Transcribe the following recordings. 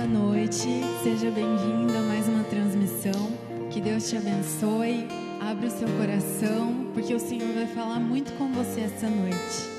boa noite, seja bem-vindo a mais uma transmissão. Que Deus te abençoe, abra o seu coração, porque o Senhor vai falar muito com você essa noite.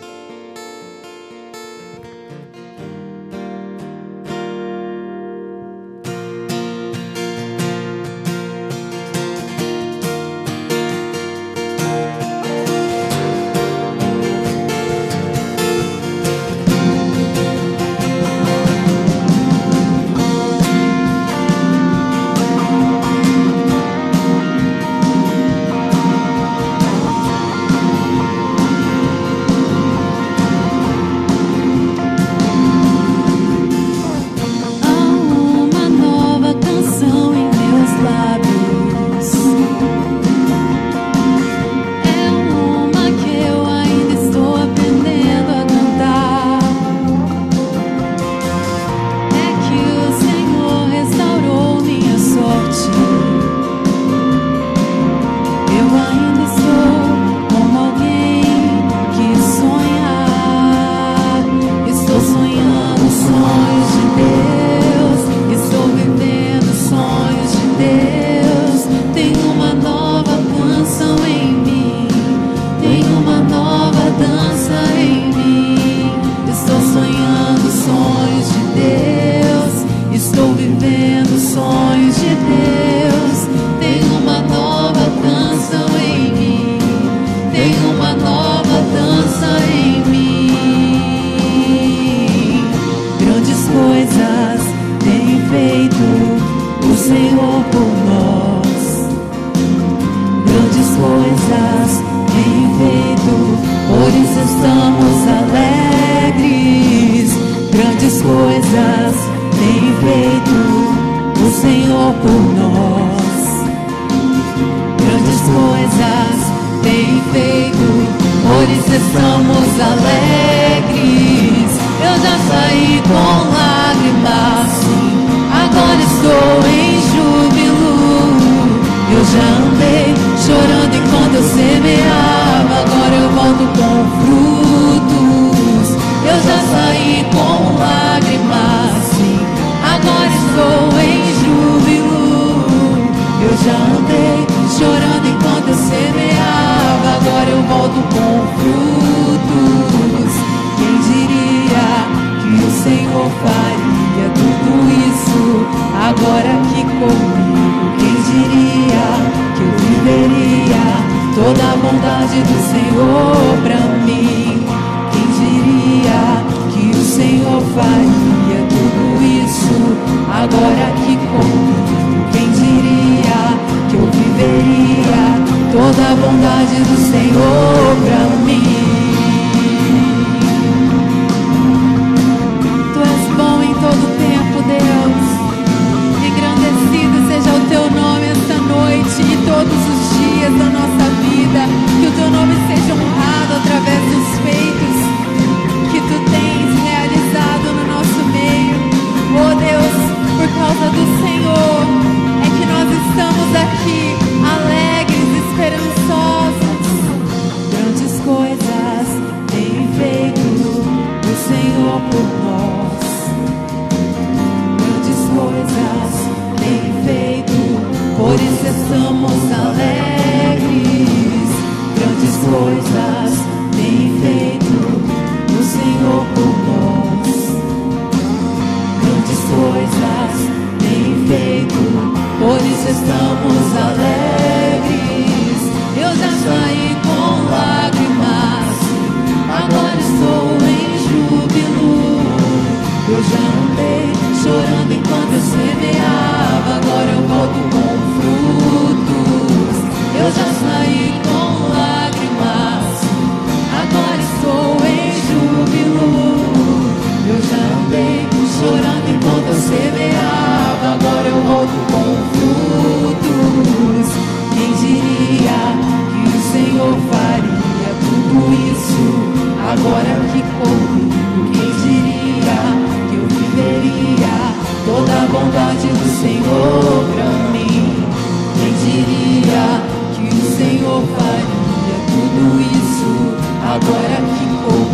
Agora que corro,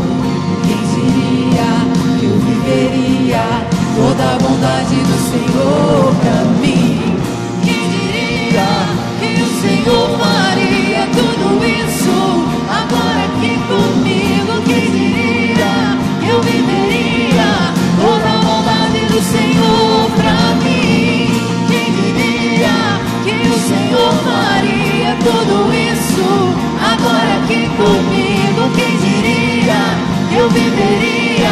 quem diria que eu viveria toda a bondade bondade do Senhor pra mim. Quem diria que o Senhor faria tudo isso agora aqui comigo? Quem diria que eu viveria toda a bondade do Senhor pra mim? Quem diria que o Senhor faria tudo isso agora aqui comigo? Quem diria que eu viveria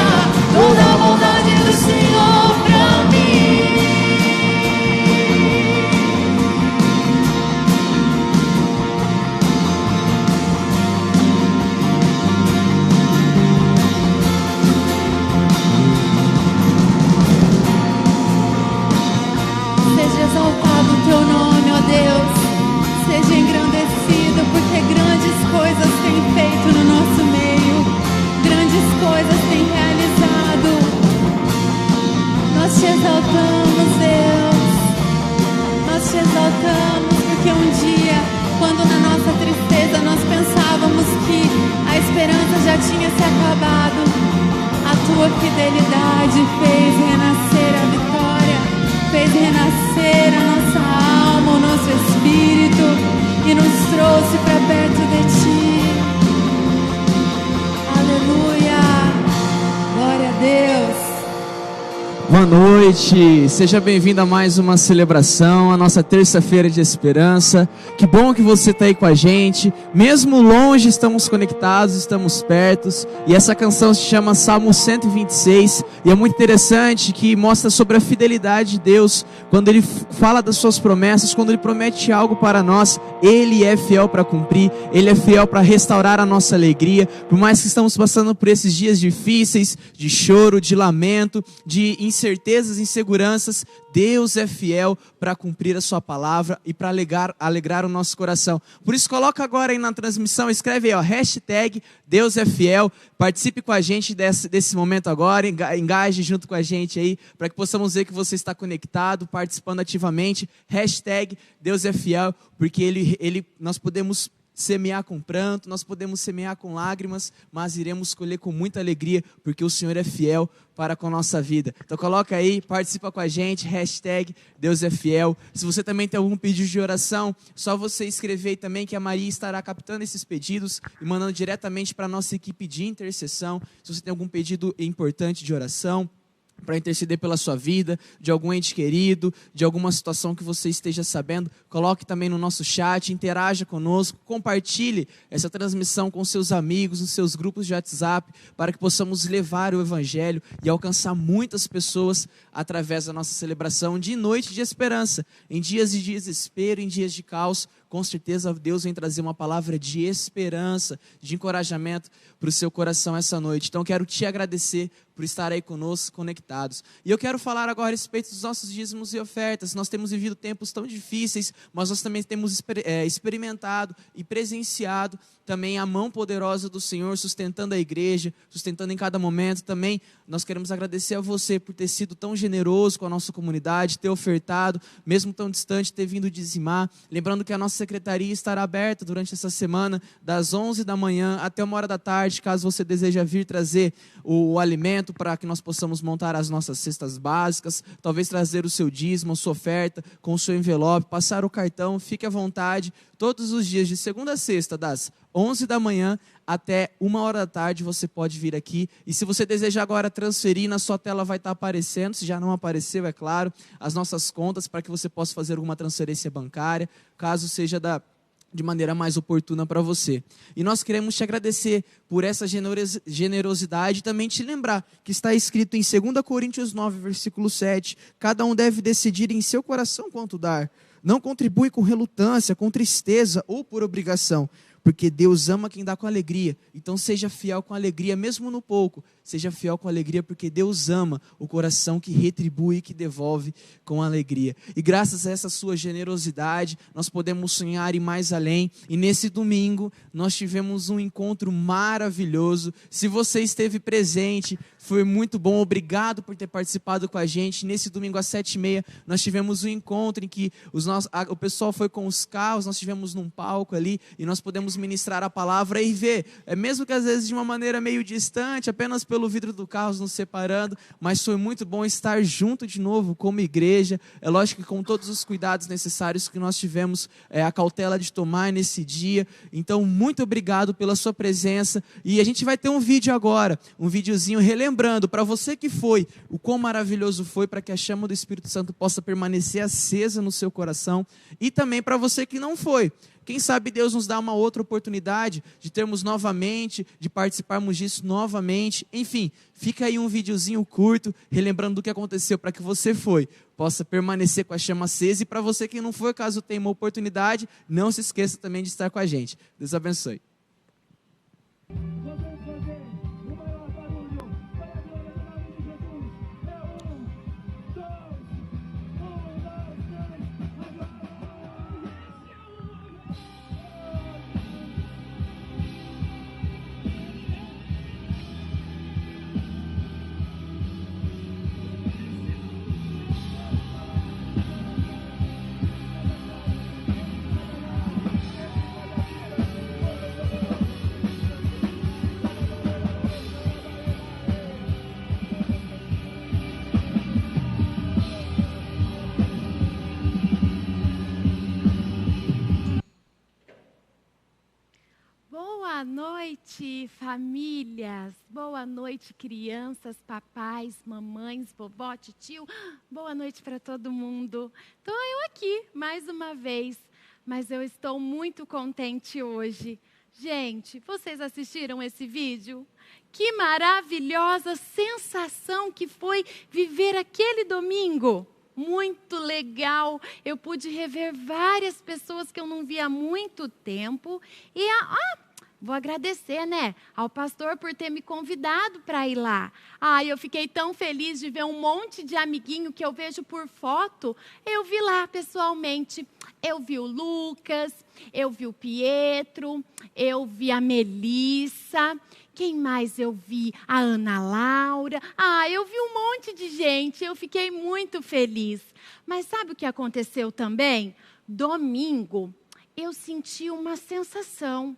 toda a bondade do Senhor pra mim? Seja exaltado o teu nome, ó Deus. Seja engrandecido, porque grandes coisas tem feito no nosso meio. Grandes coisas tem realizado. Nós te exaltamos, Deus. Nós te exaltamos porque um dia, quando na nossa tristeza nós pensávamos que a esperança já tinha se acabado, a tua fidelidade fez renascer a vitória, fez renascer a nossa alma, o nosso espírito, e nos trouxe para perto de ti. Aleluia, glória a Deus. Boa noite, seja bem-vindo a mais uma celebração, a nossa terça-feira de esperança. Que bom que você está aí com a gente, mesmo longe estamos conectados, estamos perto. E essa canção se chama Salmo 126 e é muito interessante que mostra sobre a fidelidade de Deus. Quando Ele fala das suas promessas, quando Ele promete algo para nós, Ele é fiel para cumprir, Ele é fiel para restaurar a nossa alegria. Por mais que estamos passando por esses dias difíceis, de choro, de lamento, de incertezas, inseguranças, Deus é fiel para cumprir a sua palavra e para alegrar o nosso coração. Por isso, coloca agora aí na transmissão, escreve aí, ó, hashtag Deus é fiel. Participe com a gente desse momento agora, engaje junto com a gente aí, para que possamos ver que você está conectado, participando ativamente. Hashtag Deus é fiel, porque nós podemos semear com pranto, nós podemos semear com lágrimas, mas iremos colher com muita alegria, porque o Senhor é fiel para com a nossa vida. Então coloca aí, participa com a gente, hashtag Deus é fiel. Se você também tem algum pedido de oração, só você escrever aí também, que a Maria estará captando esses pedidos e mandando diretamente para a nossa equipe de intercessão. Se você tem algum pedido importante de oração, para interceder pela sua vida, de algum ente querido, de alguma situação que você esteja sabendo, coloque também no nosso chat, interaja conosco, compartilhe essa transmissão com seus amigos, nos seus grupos de WhatsApp, para que possamos levar o Evangelho e alcançar muitas pessoas através da nossa celebração de noite de esperança, em dias de desespero, em dias de caos. Com certeza Deus vem trazer uma palavra de esperança, de encorajamento para o seu coração essa noite. Então quero te agradecer por estar aí conosco, conectados. E eu quero falar agora a respeito dos nossos dízimos e ofertas. Nós temos vivido tempos tão difíceis, mas nós também temos experimentado e presenciado também a mão poderosa do Senhor, sustentando a igreja, sustentando em cada momento. Também nós queremos agradecer a você por ter sido tão generoso com a nossa comunidade, ter ofertado, mesmo tão distante, ter vindo dizimar. Lembrando que a nossa secretaria estará aberta durante essa semana, das 11 da manhã até 1h da tarde, caso você deseja vir trazer o alimento para que nós possamos montar as nossas cestas básicas, talvez trazer o seu dízimo, a sua oferta com o seu envelope, passar o cartão, fique à vontade. Todos os dias de segunda a sexta, das 11 da manhã até 1h da tarde, você pode vir aqui. E se você desejar agora transferir, na sua tela vai estar aparecendo, se já não apareceu, é claro, as nossas contas para que você possa fazer alguma transferência bancária, caso seja de maneira mais oportuna para você. E nós queremos te agradecer por essa generosidade e também te lembrar que está escrito em 2 Coríntios 9, versículo 7, cada um deve decidir em seu coração quanto dar. Não contribui com relutância, com tristeza ou por obrigação, porque Deus ama quem dá com alegria. Então seja fiel com alegria, mesmo no pouco. Seja fiel com alegria, porque Deus ama o coração que retribui e que devolve com alegria. E graças a essa sua generosidade, nós podemos sonhar e ir mais além. E nesse domingo, nós tivemos um encontro maravilhoso. Se você esteve presente, foi muito bom. Obrigado por ter participado com a gente. Nesse domingo, às 7h30, nós tivemos um encontro em que o pessoal foi com os carros, nós tivemos num palco ali, e nós podemos podemos ministrar a palavra e ver, mesmo que às vezes de uma maneira meio distante, apenas pelo vidro do carro nos separando, mas foi muito bom estar junto de novo como igreja. É lógico que com todos os cuidados necessários que nós tivemos a cautela de tomar nesse dia. Então, muito obrigado pela sua presença. E a gente vai ter um vídeo agora, um videozinho relembrando para você que foi, o quão maravilhoso foi, para que a chama do Espírito Santo possa permanecer acesa no seu coração. E também para você que não foi. Quem sabe Deus nos dá uma outra oportunidade de termos novamente, de participarmos disso novamente. Enfim, fica aí um videozinho curto, relembrando do que aconteceu, para que você possa permanecer com a chama acesa. E para você que não foi, caso tenha uma oportunidade, não se esqueça também de estar com a gente. Deus abençoe. Boa noite, famílias. Boa noite, crianças, papais, mamães, vovó, tio. Boa noite para todo mundo. Estou eu aqui mais uma vez, mas eu estou muito contente hoje. Gente, vocês assistiram esse vídeo? Que maravilhosa sensação que foi viver aquele domingo. Muito legal. Eu pude rever várias pessoas que eu não via há muito tempo. E vou agradecer, né, ao pastor por ter me convidado para ir lá. Eu fiquei tão feliz de ver um monte de amiguinho que eu vejo por foto. Eu vi lá pessoalmente. Eu vi o Lucas, eu vi o Pietro, eu vi a Melissa. Quem mais eu vi? A Ana Laura. Eu vi um monte de gente. Eu fiquei muito feliz. Mas sabe o que aconteceu também? Domingo, eu senti uma sensação.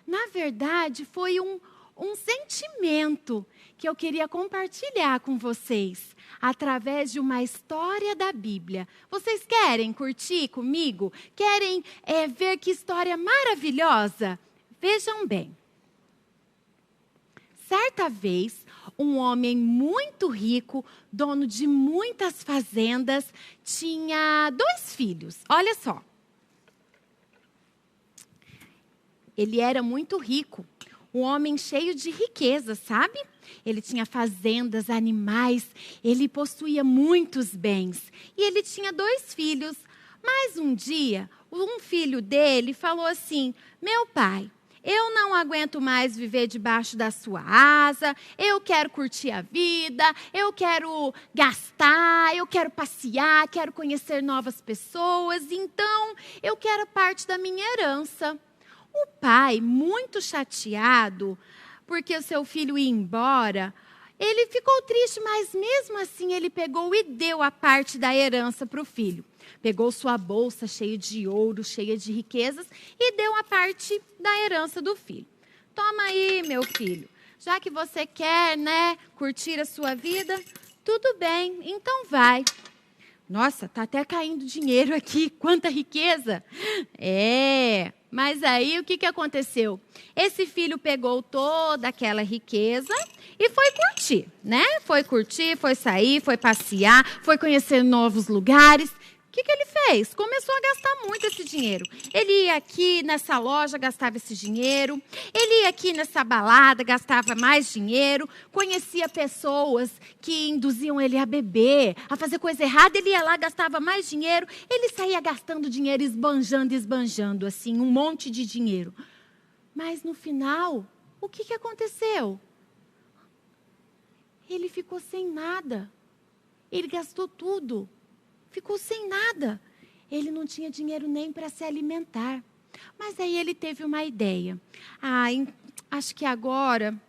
Na verdade, foi um sentimento que eu queria compartilhar com vocês, através de uma história da Bíblia. Vocês querem curtir comigo? Querem ver que história maravilhosa? Vejam bem. Certa vez, um homem muito rico, dono de muitas fazendas, tinha 2 filhos. Olha só. Ele era muito rico, um homem cheio de riqueza, sabe? Ele tinha fazendas, animais, ele possuía muitos bens. E ele tinha 2 filhos. Mas um dia, um filho dele falou assim: meu pai, eu não aguento mais viver debaixo da sua asa, eu quero curtir a vida, eu quero gastar, eu quero passear, quero conhecer novas pessoas, então eu quero parte da minha herança. O pai, muito chateado, porque o seu filho ia embora, ele ficou triste, mas mesmo assim ele pegou e deu a parte da herança para o filho. Pegou sua bolsa cheia de ouro, cheia de riquezas, e deu a parte da herança do filho. Toma aí, meu filho, já que você quer, né, curtir a sua vida, tudo bem, então vai. Nossa, tá até caindo dinheiro aqui, quanta riqueza. Mas aí o que aconteceu? Esse filho pegou toda aquela riqueza e foi curtir, né? Foi curtir, foi sair, foi passear, foi conhecer novos lugares. O que ele fez? Começou a gastar muito esse dinheiro. Ele ia aqui nessa loja, gastava esse dinheiro. Ele ia aqui nessa balada, gastava mais dinheiro. Conhecia pessoas que induziam ele a beber, a fazer coisa errada. Ele ia lá, gastava mais dinheiro. Ele saía gastando dinheiro, esbanjando, assim, um monte de dinheiro. Mas no final, o que aconteceu? Ele ficou sem nada. Ele gastou tudo. Ficou sem nada. Ele não tinha dinheiro nem para se alimentar. Mas aí ele teve uma ideia. Acho que agora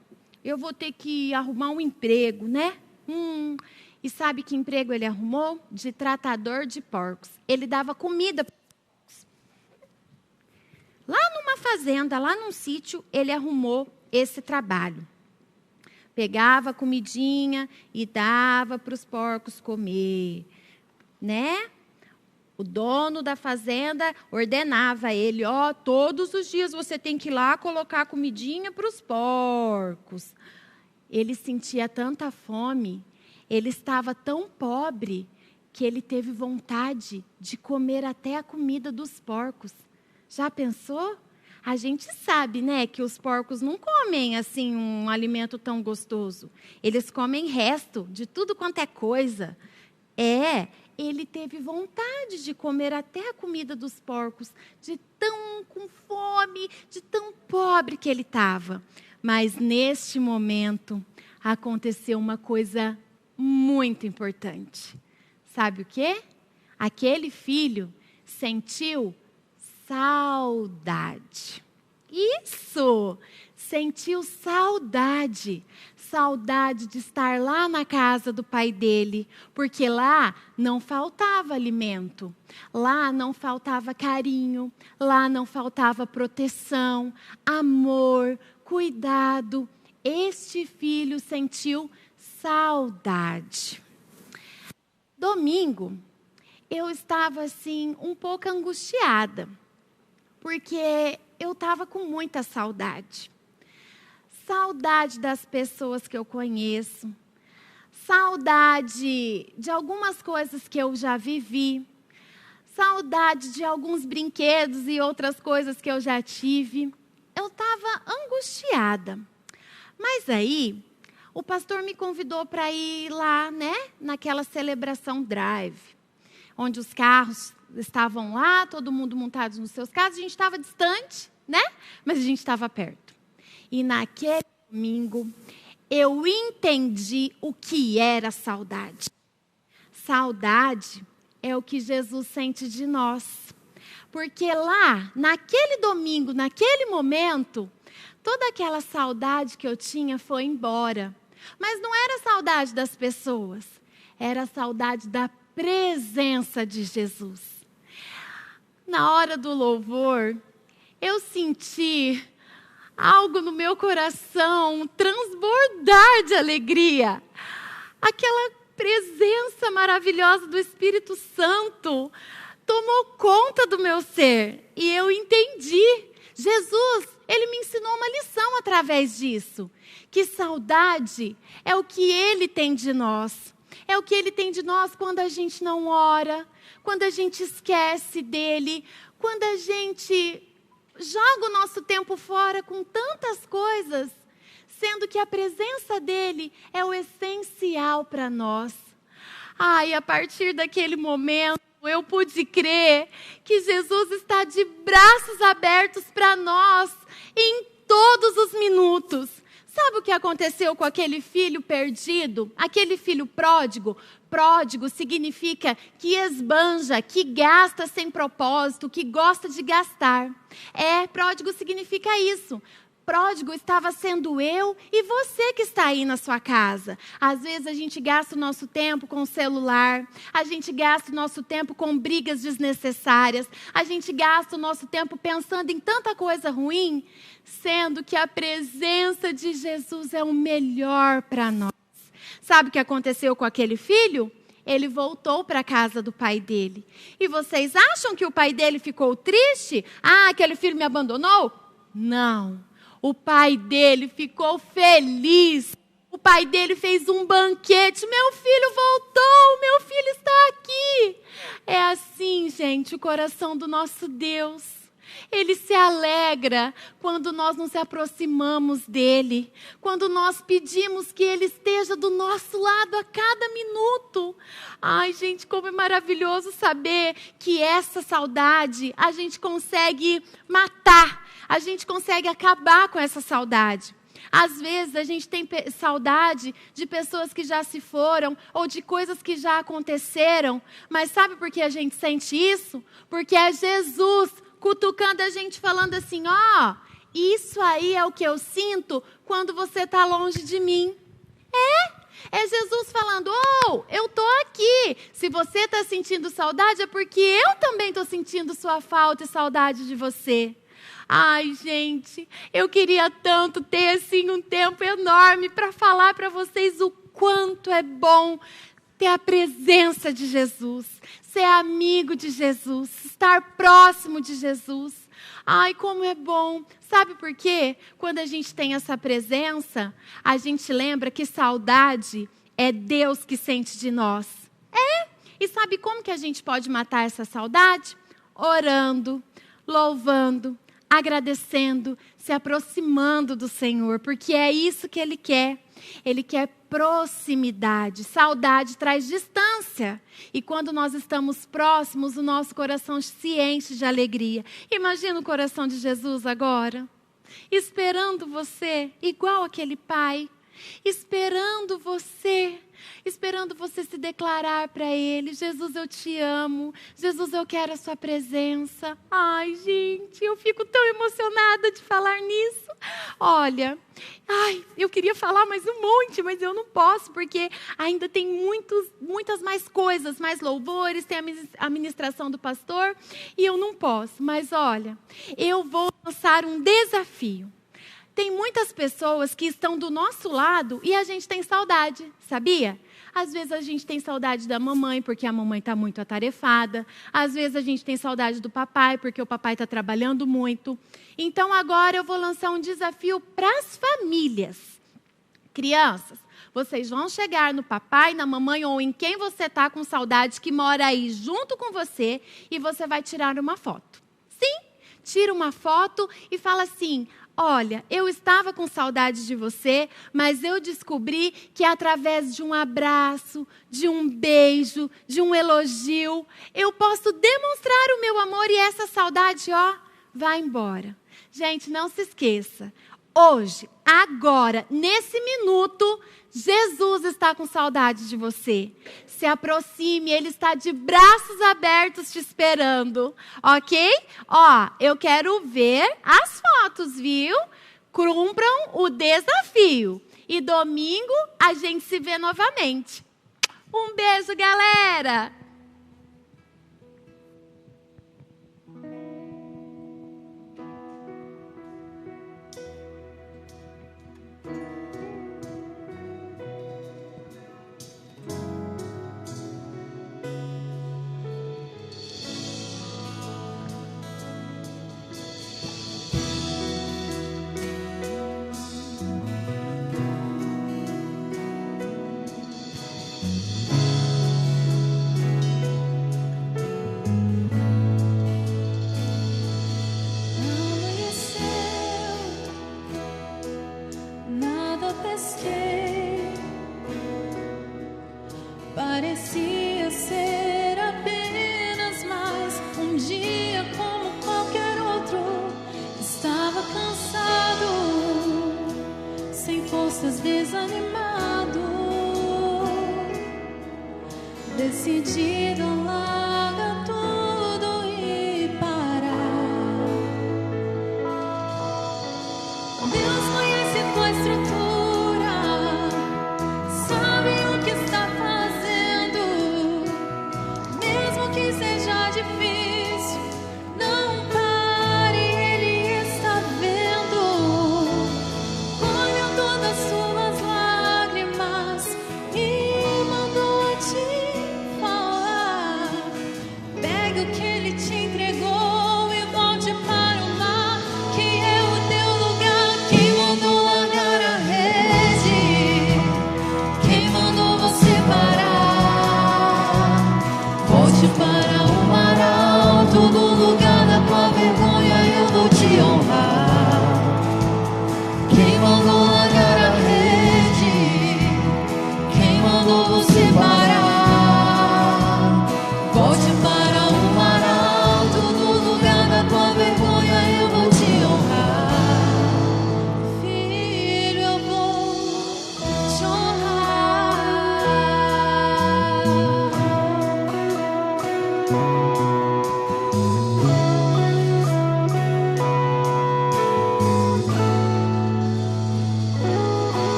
eu vou ter que arrumar um emprego, né? E sabe que emprego ele arrumou? De tratador de porcos. Ele dava comida para os porcos. lá numa fazenda, lá num sítio, ele arrumou esse trabalho. Pegava a comidinha e dava para os porcos comer, né? O dono da fazenda ordenava a ele, todos os dias você tem que ir lá colocar comidinha para os porcos. Ele sentia tanta fome, ele estava tão pobre, que ele teve vontade de comer até a comida dos porcos. Já pensou? A gente sabe, né, que os porcos não comem assim um alimento tão gostoso. Eles comem resto de tudo quanto é coisa. Ele teve vontade de comer até a comida dos porcos, de tão com fome, de tão pobre que ele estava. Mas neste momento aconteceu uma coisa muito importante. Sabe o quê? Aquele filho sentiu saudade. Isso! Sentiu saudade. Saudade de estar lá na casa do pai dele, porque lá não faltava alimento, lá não faltava carinho, lá não faltava proteção, amor, cuidado. Este filho sentiu saudade. Domingo, eu estava assim, um pouco angustiada, porque eu estava com muita saudade. Saudade das pessoas que eu conheço, saudade de algumas coisas que eu já vivi, saudade de alguns brinquedos e outras coisas que eu já tive. Eu estava angustiada, mas aí o pastor me convidou para ir lá, né, naquela celebração drive, onde os carros estavam lá, todo mundo montado nos seus carros. A gente estava distante, né, mas a gente estava perto. E naquele domingo, eu entendi o que era saudade. Saudade é o que Jesus sente de nós. Porque lá, naquele domingo, naquele momento, toda aquela saudade que eu tinha foi embora. Mas não era saudade das pessoas, era saudade da presença de Jesus. Na hora do louvor, eu senti algo no meu coração transbordar de alegria. Aquela presença maravilhosa do Espírito Santo tomou conta do meu ser. E eu entendi. Jesus, ele me ensinou uma lição através disso. Que saudade é o que ele tem de nós. É o que ele tem de nós quando a gente não ora, quando a gente esquece dele, quando a gente joga o nosso tempo fora com tantas coisas, sendo que a presença dele é o essencial para nós. E a partir daquele momento, eu pude crer que Jesus está de braços abertos para nós em todos os minutos. Sabe o que aconteceu com aquele filho perdido? Aquele filho pródigo? Pródigo significa que esbanja, que gasta sem propósito, que gosta de gastar. Pródigo significa isso. Pródigo estava sendo eu e você que está aí na sua casa. Às vezes a gente gasta o nosso tempo com o celular, a gente gasta o nosso tempo com brigas desnecessárias, a gente gasta o nosso tempo pensando em tanta coisa ruim, sendo que a presença de Jesus é o melhor para nós. Sabe o que aconteceu com aquele filho? Ele voltou para a casa do pai dele. E vocês acham que o pai dele ficou triste? Aquele filho me abandonou? Não. O pai dele ficou feliz. O pai dele fez um banquete. Meu filho voltou, meu filho está aqui. É assim, gente, o coração do nosso Deus. Ele se alegra quando nós nos aproximamos dele, quando nós pedimos que ele esteja do nosso lado a cada minuto. Gente, como é maravilhoso saber que essa saudade a gente consegue matar, a gente consegue acabar com essa saudade. Às vezes a gente tem saudade de pessoas que já se foram ou de coisas que já aconteceram, mas sabe por que a gente sente isso? Porque é Jesus cutucando a gente, falando assim, isso aí é o que eu sinto quando você está longe de mim. É Jesus falando, eu estou aqui. Se você está sentindo saudade, é porque eu também estou sentindo sua falta e saudade de você. Ai, gente, eu queria tanto ter assim um tempo enorme para falar para vocês o quanto é bom ter a presença de Jesus, ser amigo de Jesus, estar próximo de Jesus. Ai, como é bom. Sabe por quê? Quando a gente tem essa presença, a gente lembra que saudade é Deus que sente de nós. E sabe como que a gente pode matar essa saudade? Orando, louvando, agradecendo, se aproximando do Senhor, porque é isso que Ele quer. Ele quer proximidade. Saudade traz distância. E quando nós estamos próximos, o nosso coração se enche de alegria. Imagina o coração de Jesus agora, esperando você, igual aquele pai, esperando você se declarar para Ele: Jesus, eu te amo. Jesus, eu quero a sua presença. Ai, gente, eu fico tão emocionada de falar nisso. Olha, eu queria falar mais um monte, mas eu não posso, porque ainda tem muitas mais coisas, mais louvores, tem a ministração do pastor, e eu não posso. Mas olha, eu vou lançar um desafio. Tem muitas pessoas que estão do nosso lado e a gente tem saudade, sabia? Às vezes a gente tem saudade da mamãe, porque a mamãe está muito atarefada. Às vezes a gente tem saudade do papai, porque o papai está trabalhando muito. Então agora eu vou lançar um desafio para as famílias. Crianças, vocês vão chegar no papai, na mamãe ou em quem você está com saudade, que mora aí junto com você, e você vai tirar uma foto. Sim, tira uma foto e fala assim: olha, eu estava com saudade de você, mas eu descobri que através de um abraço, de um beijo, de um elogio, eu posso demonstrar o meu amor e essa saudade, vai embora. Gente, não se esqueça. Hoje, agora, nesse minuto, Jesus está com saudade de você. Se aproxime, Ele está de braços abertos te esperando, ok? Eu quero ver as fotos, viu? Cumpram o desafio. E domingo a gente se vê novamente. Um beijo, galera! Parecia ser apenas mais um dia como qualquer outro. Estava cansado, sem forças, desanimado, decidido a largar tudo e parar. Deus conhece tua estrutura, sabe o que está fazendo. Mesmo que seja difícil, não pare, Ele está vendo. Olha todas suas lágrimas e mandou te falar.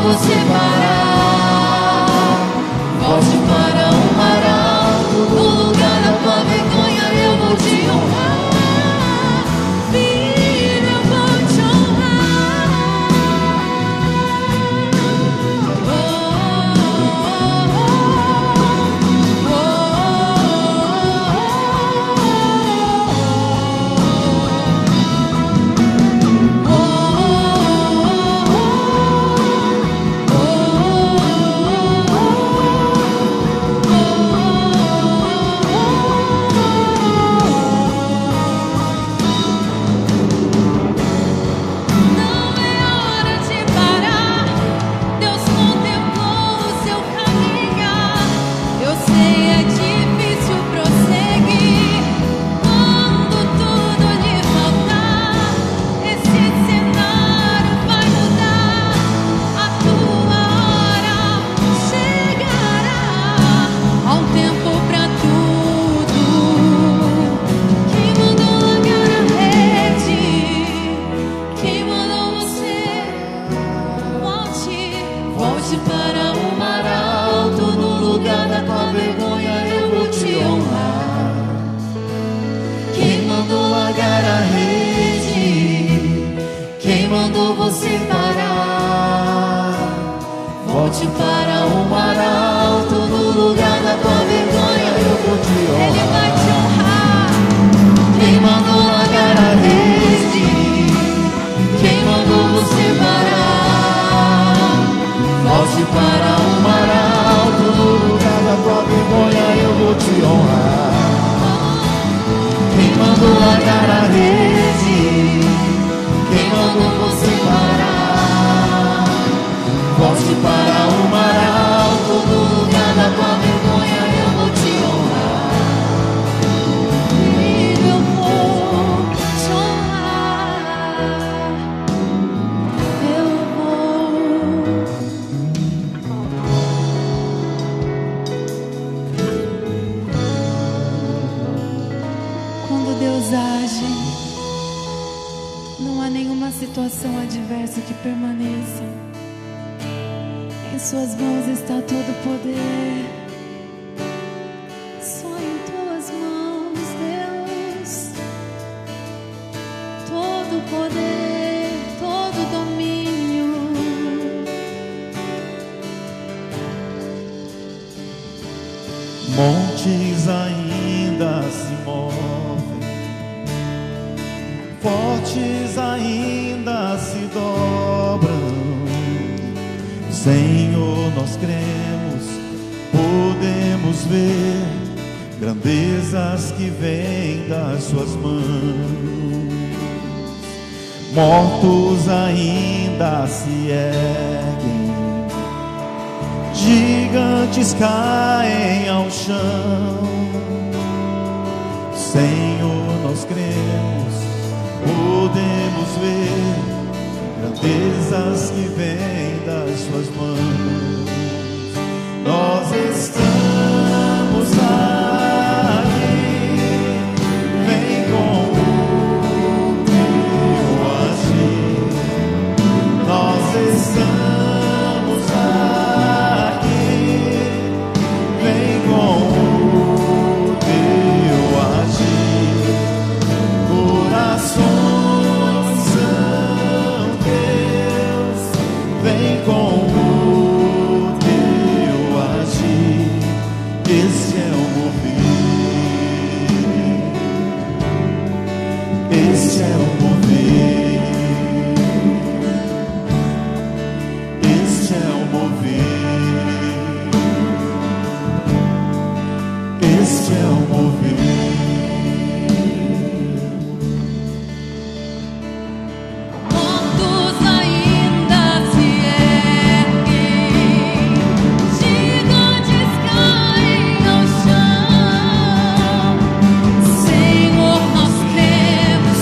mandou você parar. Volte para o mar alto, no lugar da tua vergonha eu vou te honrar. Filho, eu vou te honrar. Volte para o mar alto, no lugar da tua vergonha eu vou te honrar. Ele vai te honrar. Quem mandou largar a rede? Quem mandou você parar? Volte para o mar alto, no lugar da tua vergonha eu vou te honrar. Quem mandou largar a rede? Quem mandou você parar? Volte para o mar alto, no lugar da tua vergonha eu vou te honrar. Filho, eu vou te honrar. Eu vou. Quando Deus age, não há nenhuma situação adversa que permaneça. Em suas mãos está todo o poder. Só em tuas mãos, Deus, todo o poder, todo o domínio. Montes ainda se movem, fortes ainda se dobram. Senhor, nós cremos, podemos ver grandezas que vêm das suas mãos. Mortos ainda se erguem, gigantes caem ao chão. Senhor, nós cremos, podemos ver grandezas que vêm das suas mãos. Nós estamos aqui, vem com o teu agir. Nós estamos aqui, vem com o teu agir. Corações são teus, vem com o teu agir. Esse é o mover, esse é o mover, esse é o mover, esse é o mover. Mortos ainda se erguem, gigantes caem ao chão. Senhor, nós cremos,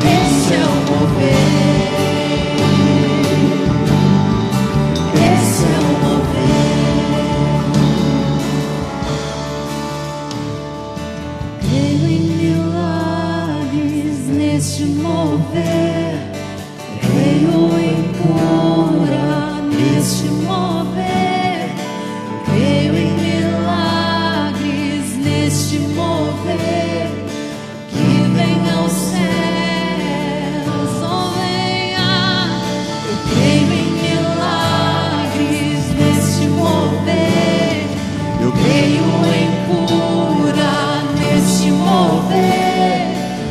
Este é o mover. Este é o mover. Creio em milagres neste mover. Creio em cura neste mover. Creio em milagres neste mover. Que venha aos céus, oh venha. Eu creio em milagres neste mover. Eu creio em cura neste mover.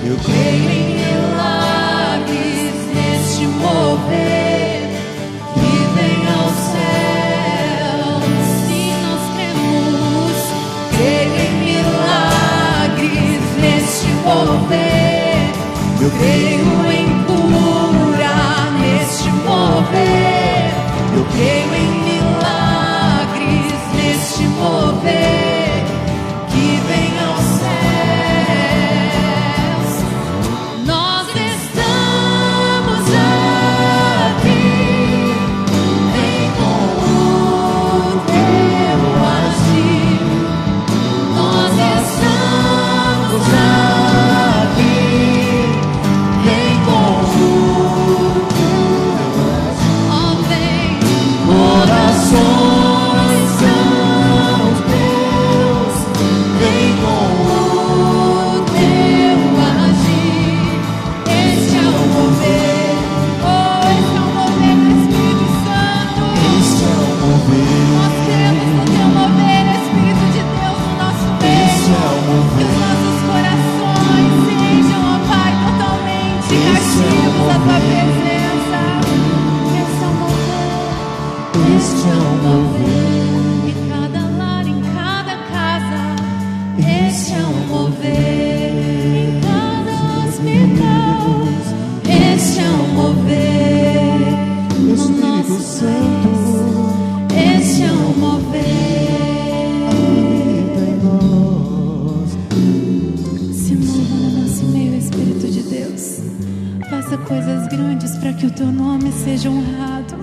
Eu creio em milagres neste mover. Que venha aos céus, sim, nós cremos. Creio em milagres neste mover. Eu creio em cura neste mover. Eu creio em milagres neste mover. Que venha aos céus. Nós estamos aqui em com o teu agir. Nós estamos aqui em com o teu agir. Ó, vem, corações são teus. Vem com o teu agir. Este é o mover. Oh, este é o mover do Espírito Santo. Este é o mover. Nós queremos o teu mover, Espírito de Deus, no nosso Este é meio. o Que mover. os nossos corações sejam, ó Pai, totalmente Este é o cativos à tua mover. presença. Este é o mover. Este é o mover. Em cada lar, em cada casa. Este é o mover. Em cada hospital. Este é o mover. No Espírito nosso Santo, país. Este é o mover. habita em nós. Se mova no nosso meio, Espírito de Deus. Faça coisas grandes para que o teu nome seja honrado,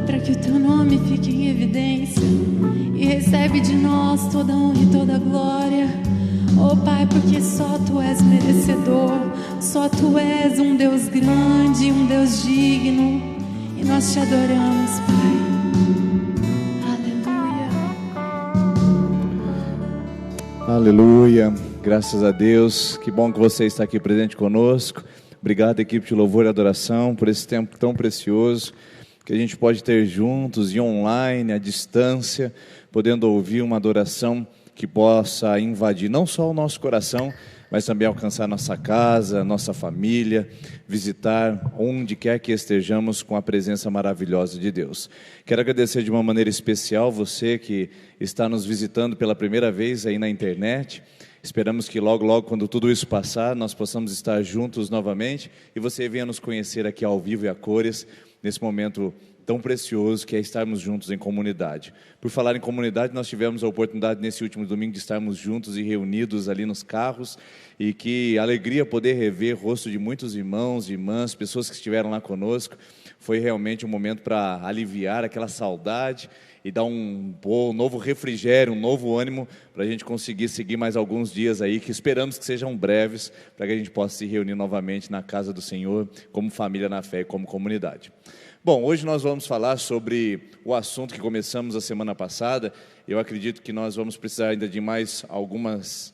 para que o teu nome fique em evidência. E recebe de nós toda a honra e toda a glória. Oh Pai, porque só tu és merecedor, só tu és um Deus grande, um Deus digno. E nós te adoramos, Pai. Aleluia. Aleluia, graças a Deus, que bom que você está aqui presente conosco. Obrigado, equipe de louvor e adoração, por esse tempo tão precioso que a gente pode ter juntos e online, à distância, podendo ouvir uma adoração que possa invadir não só o nosso coração, mas também alcançar nossa casa, nossa família, visitar onde quer que estejamos com a presença maravilhosa de Deus. Quero agradecer de uma maneira especial você que está nos visitando pela primeira vez aí na internet. Esperamos que logo, logo, quando tudo isso passar, nós possamos estar juntos novamente e você venha nos conhecer aqui ao vivo e a cores, nesse momento tão precioso que é estarmos juntos em comunidade. Por falar em comunidade, nós tivemos a oportunidade nesse último domingo de estarmos juntos e reunidos ali nos carros, e que alegria poder rever o rosto de muitos irmãos e irmãs, pessoas que estiveram lá conosco. Foi realmente um momento para aliviar aquela saudade e dar um novo refrigério, um novo ânimo para a gente conseguir seguir mais alguns dias aí, que esperamos que sejam breves, para que a gente possa se reunir novamente na casa do Senhor, como família na fé e como comunidade. Bom, hoje nós vamos falar sobre o assunto que começamos a semana passada. Eu acredito que nós vamos precisar ainda de mais algumas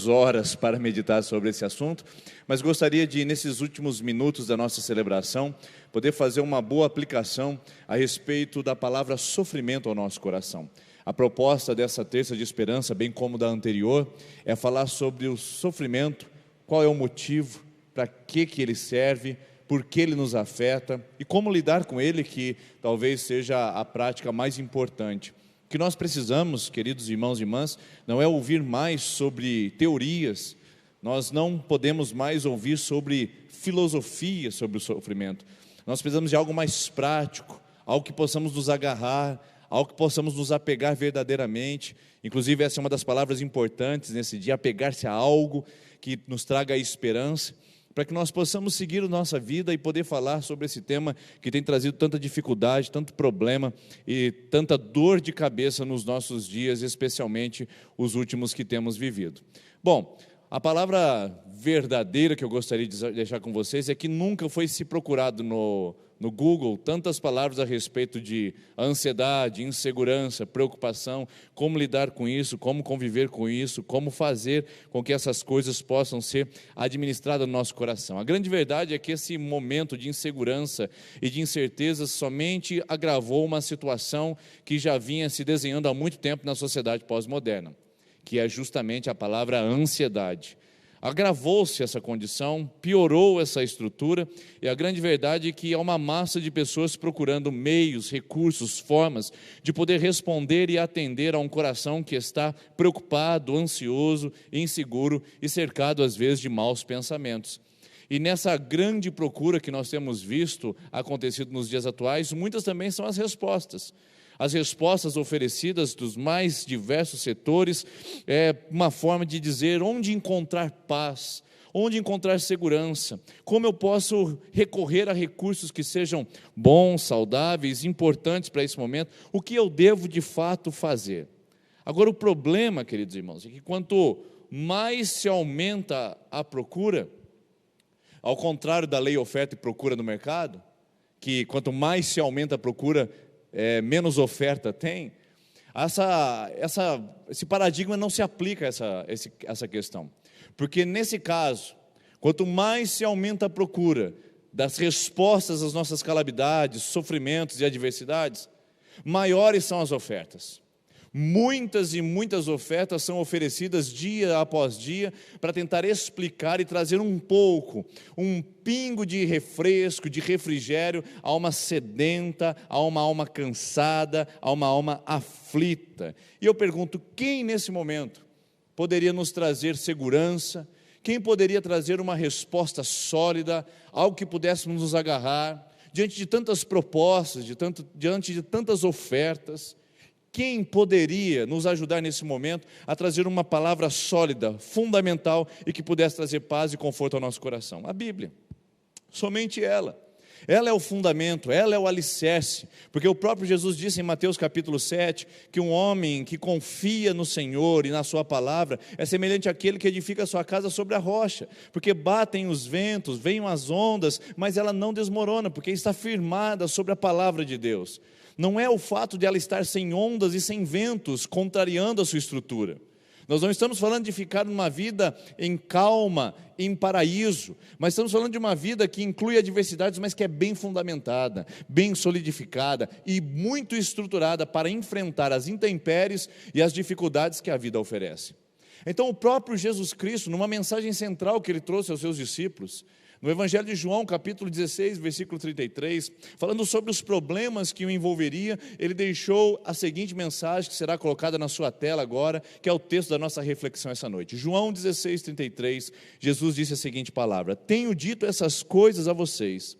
horas para meditar sobre esse assunto, mas gostaria de, nesses últimos minutos da nossa celebração, poder fazer uma boa aplicação a respeito da palavra sofrimento ao nosso coração. A proposta dessa terça de esperança, bem como da anterior, é falar sobre o sofrimento, qual é o motivo, para que ele serve, por que ele nos afeta e como lidar com ele, que talvez seja a prática mais importante. O que nós precisamos, queridos irmãos e irmãs, não é ouvir mais sobre teorias, nós não podemos mais ouvir sobre filosofia sobre o sofrimento. Nós precisamos de algo mais prático, algo que possamos nos agarrar, algo que possamos nos apegar verdadeiramente. Inclusive, essa é uma das palavras importantes nesse dia, apegar-se a algo que nos traga esperança, para que nós possamos seguir a nossa vida e poder falar sobre esse tema que tem trazido tanta dificuldade, tanto problema e tanta dor de cabeça nos nossos dias, especialmente os últimos que temos vivido. Bom, a palavra verdadeira que eu gostaria de deixar com vocês é que nunca foi se procurado no Google tantas palavras a respeito de ansiedade, insegurança, preocupação, como lidar com isso, como conviver com isso, como fazer com que essas coisas possam ser administradas no nosso coração. A grande verdade é que esse momento de insegurança e de incerteza somente agravou uma situação que já vinha se desenhando há muito tempo na sociedade pós-moderna, que é justamente a palavra ansiedade. Agravou-se essa condição, piorou essa estrutura, e a grande verdade é que há uma massa de pessoas procurando meios, recursos, formas de poder responder e atender a um coração que está preocupado, ansioso, inseguro e cercado às vezes de maus pensamentos. E nessa grande procura que nós temos visto acontecido nos dias atuais, muitas também são as respostas. As respostas oferecidas dos mais diversos setores é uma forma de dizer onde encontrar paz, onde encontrar segurança, como eu posso recorrer a recursos que sejam bons, saudáveis, importantes para esse momento, o que eu devo de fato fazer. Agora, o problema, queridos irmãos, é que quanto mais se aumenta a procura, ao contrário da lei oferta e procura no mercado, que quanto mais se aumenta a procura, menos oferta tem, esse paradigma não se aplica a essa questão. Porque nesse caso, quanto mais se aumenta a procura das respostas às nossas calamidades, sofrimentos e adversidades, maiores são as ofertas. Muitas e muitas ofertas são oferecidas dia após dia para tentar explicar e trazer um pingo de refresco, de refrigério a uma sedenta, a uma alma cansada, a uma alma aflita. E eu pergunto, quem nesse momento poderia nos trazer segurança? Quem poderia trazer uma resposta sólida, algo que pudéssemos nos agarrar, diante de tantas propostas, diante de tantas ofertas? Quem poderia nos ajudar nesse momento a trazer uma palavra sólida, fundamental e que pudesse trazer paz e conforto ao nosso coração? A Bíblia, somente ela. Ela é o fundamento, ela é o alicerce, porque o próprio Jesus disse em Mateus capítulo 7, que um homem que confia no Senhor e na sua palavra é semelhante àquele que edifica a sua casa sobre a rocha, porque batem os ventos, vêm as ondas, mas ela não desmorona, porque está firmada sobre a palavra de Deus. Não é o fato de ela estar sem ondas e sem ventos, contrariando a sua estrutura. Nós não estamos falando de ficar numa vida em calma, em paraíso, mas estamos falando de uma vida que inclui adversidades, mas que é bem fundamentada, bem solidificada e muito estruturada para enfrentar as intempéries e as dificuldades que a vida oferece. Então o próprio Jesus Cristo, numa mensagem central que ele trouxe aos seus discípulos, no Evangelho de João, capítulo 16, versículo 33, falando sobre os problemas que o envolveria, ele deixou a seguinte mensagem, que será colocada na sua tela agora, que é o texto da nossa reflexão essa noite. João 16, 33, Jesus disse a seguinte palavra: tenho dito essas coisas a vocês,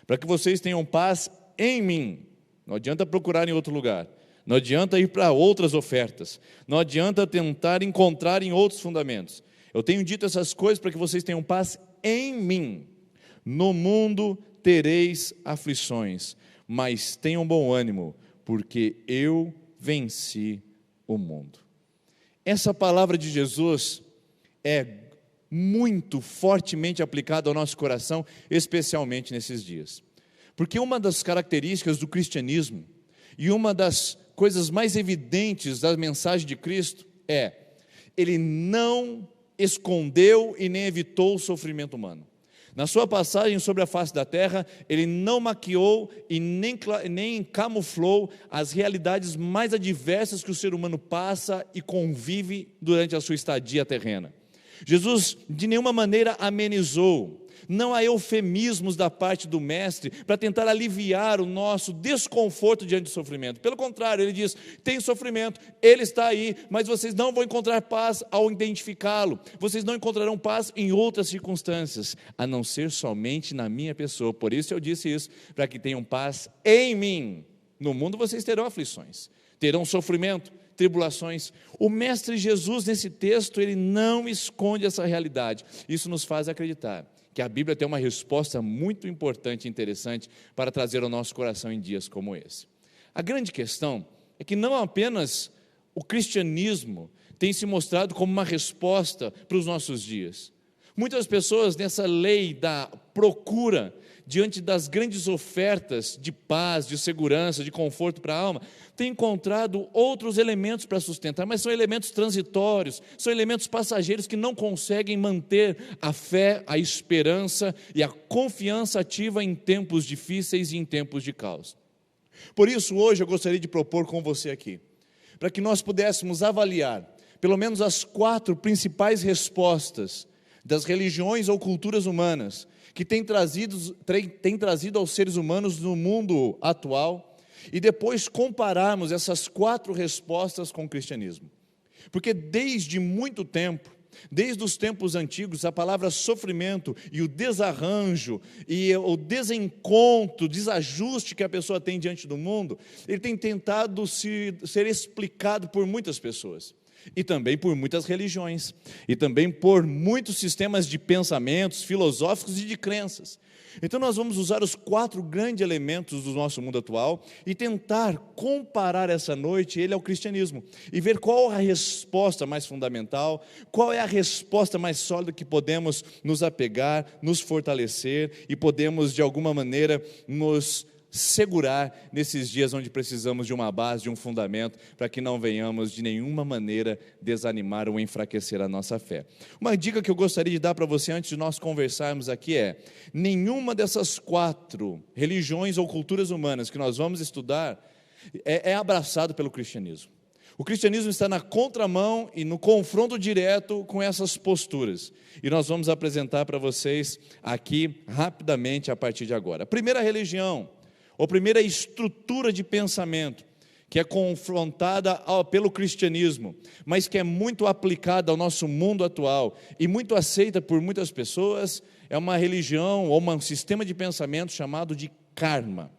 para que vocês tenham paz em mim. Não adianta procurar em outro lugar, não adianta ir para outras ofertas, não adianta tentar encontrar em outros fundamentos. Eu tenho dito essas coisas para que vocês tenham paz em mim. No mundo tereis aflições, mas tenham bom ânimo, porque eu venci o mundo. Essa palavra de Jesus é muito fortemente aplicada ao nosso coração, especialmente nesses dias. Porque uma das características do cristianismo e uma das coisas mais evidentes da mensagem de Cristo é: ele não escondeu e nem evitou o sofrimento humano. Na sua passagem sobre a face da terra, ele não maquiou e nem camuflou as realidades mais adversas que o ser humano passa e convive durante a sua estadia terrena. Jesus de nenhuma maneira amenizou. Não há eufemismos da parte do mestre para tentar aliviar o nosso desconforto diante do sofrimento. Pelo contrário, ele diz: tem sofrimento, ele está aí, mas vocês não vão encontrar paz ao identificá-lo. Vocês não encontrarão paz em outras circunstâncias, a não ser somente na minha pessoa. Por isso eu disse isso, para que tenham paz em mim. No mundo vocês terão aflições, terão sofrimento, tribulações. O Mestre Jesus, nesse texto, ele não esconde essa realidade. Isso nos faz acreditar que a Bíblia tem uma resposta muito importante e interessante para trazer ao nosso coração em dias como esse. A grande questão é que não apenas o cristianismo tem se mostrado como uma resposta para os nossos dias. Muitas pessoas nessa lei da procura, diante das grandes ofertas de paz, de segurança, de conforto para a alma, têm encontrado outros elementos para sustentar, mas são elementos transitórios, são elementos passageiros que não conseguem manter a fé, a esperança e a confiança ativa em tempos difíceis e em tempos de caos. Por isso, hoje eu gostaria de propor com você aqui, para que nós pudéssemos avaliar pelo menos as 4 principais respostas das religiões ou culturas humanas que têm trazido aos seres humanos no mundo atual, e depois compararmos essas 4 respostas com o cristianismo. Porque desde muito tempo, desde os tempos antigos, a palavra sofrimento e o desarranjo e o desencontro, desajuste que a pessoa tem diante do mundo, ele tem tentado ser explicado por muitas pessoas. E também por muitas religiões, e também por muitos sistemas de pensamentos filosóficos e de crenças. Então nós vamos usar os 4 grandes elementos do nosso mundo atual e tentar comparar essa noite ele ao cristianismo, e ver qual a resposta mais fundamental, qual é a resposta mais sólida que podemos nos apegar, nos fortalecer e podemos de alguma maneira nos segurar nesses dias onde precisamos de uma base, de um fundamento, para que não venhamos de nenhuma maneira desanimar ou enfraquecer a nossa fé. Uma dica que eu gostaria de dar para você antes de nós conversarmos aqui é: nenhuma dessas 4 religiões ou culturas humanas que nós vamos estudar é abraçado pelo cristianismo. O cristianismo está na contramão e no confronto direto com essas posturas, e nós vamos apresentar para vocês aqui rapidamente a partir de agora. A primeira religião, ou primeira estrutura de pensamento que é confrontada pelo cristianismo, mas que é muito aplicada ao nosso mundo atual e muito aceita por muitas pessoas, é uma religião ou um sistema de pensamento chamado de karma.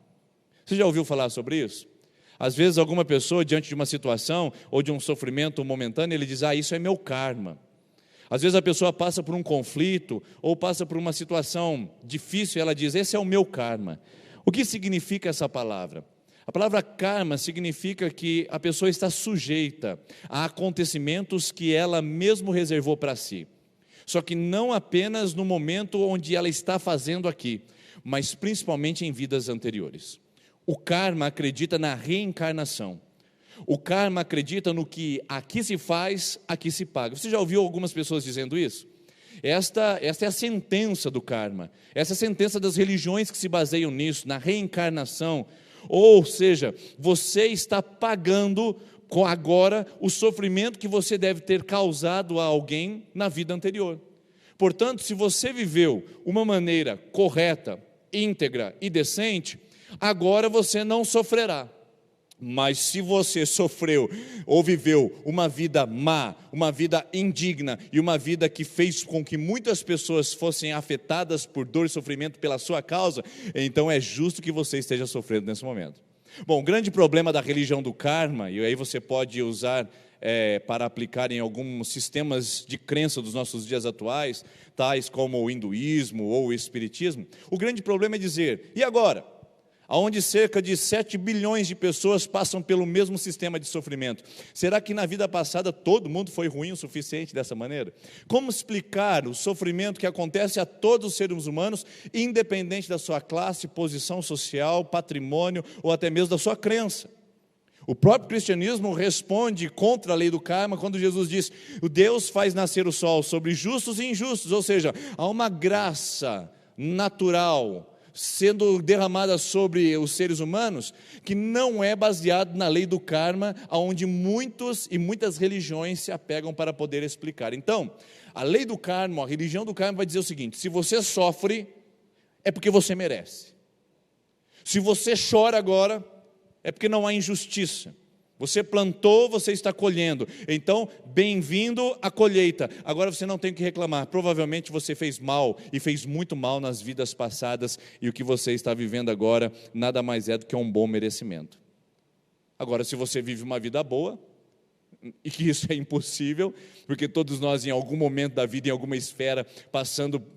Você já ouviu falar sobre isso? Às vezes alguma pessoa, diante de uma situação ou de um sofrimento momentâneo, ele diz: isso é meu karma. Às vezes a pessoa passa por um conflito ou passa por uma situação difícil e ela diz: esse é o meu karma. O que significa essa palavra? A palavra karma significa que a pessoa está sujeita a acontecimentos que ela mesmo reservou para si. Só que não apenas no momento onde ela está fazendo aqui, mas principalmente em vidas anteriores. O karma acredita na reencarnação. O karma acredita no que aqui se faz, aqui se paga. Você já ouviu algumas pessoas dizendo isso? Esta é a sentença do karma, essa é a sentença das religiões que se baseiam nisso, na reencarnação. Ou seja, você está pagando agora o sofrimento que você deve ter causado a alguém na vida anterior. Portanto, se você viveu uma maneira correta, íntegra e decente, agora você não sofrerá. Mas se você sofreu ou viveu uma vida má, uma vida indigna e uma vida que fez com que muitas pessoas fossem afetadas por dor e sofrimento pela sua causa, então é justo que você esteja sofrendo nesse momento. Bom, o grande problema da religião do karma, e aí você pode usar para aplicar em alguns sistemas de crença dos nossos dias atuais, tais como o hinduísmo ou o espiritismo, o grande problema é dizer: e agora? Onde cerca de 7 bilhões de pessoas passam pelo mesmo sistema de sofrimento. Será que na vida passada todo mundo foi ruim o suficiente dessa maneira? Como explicar o sofrimento que acontece a todos os seres humanos, independente da sua classe, posição social, patrimônio ou até mesmo da sua crença? O próprio cristianismo responde contra a lei do karma quando Jesus diz: o Deus faz nascer o sol sobre justos e injustos, ou seja, há uma graça natural sendo derramada sobre os seres humanos, que não é baseado na lei do karma, onde muitas religiões se apegam para poder explicar. Então, a lei do karma, a religião do karma vai dizer o seguinte: se você sofre, é porque você merece. Se você chora agora, é porque não há injustiça. Você plantou, você está colhendo. Então, bem-vindo à colheita. Agora você não tem que reclamar. Provavelmente você fez mal, e fez muito mal nas vidas passadas, e o que você está vivendo agora nada mais é do que um bom merecimento. Agora, se você vive uma vida boa, e que isso é impossível, porque todos nós em algum momento da vida, em alguma esfera,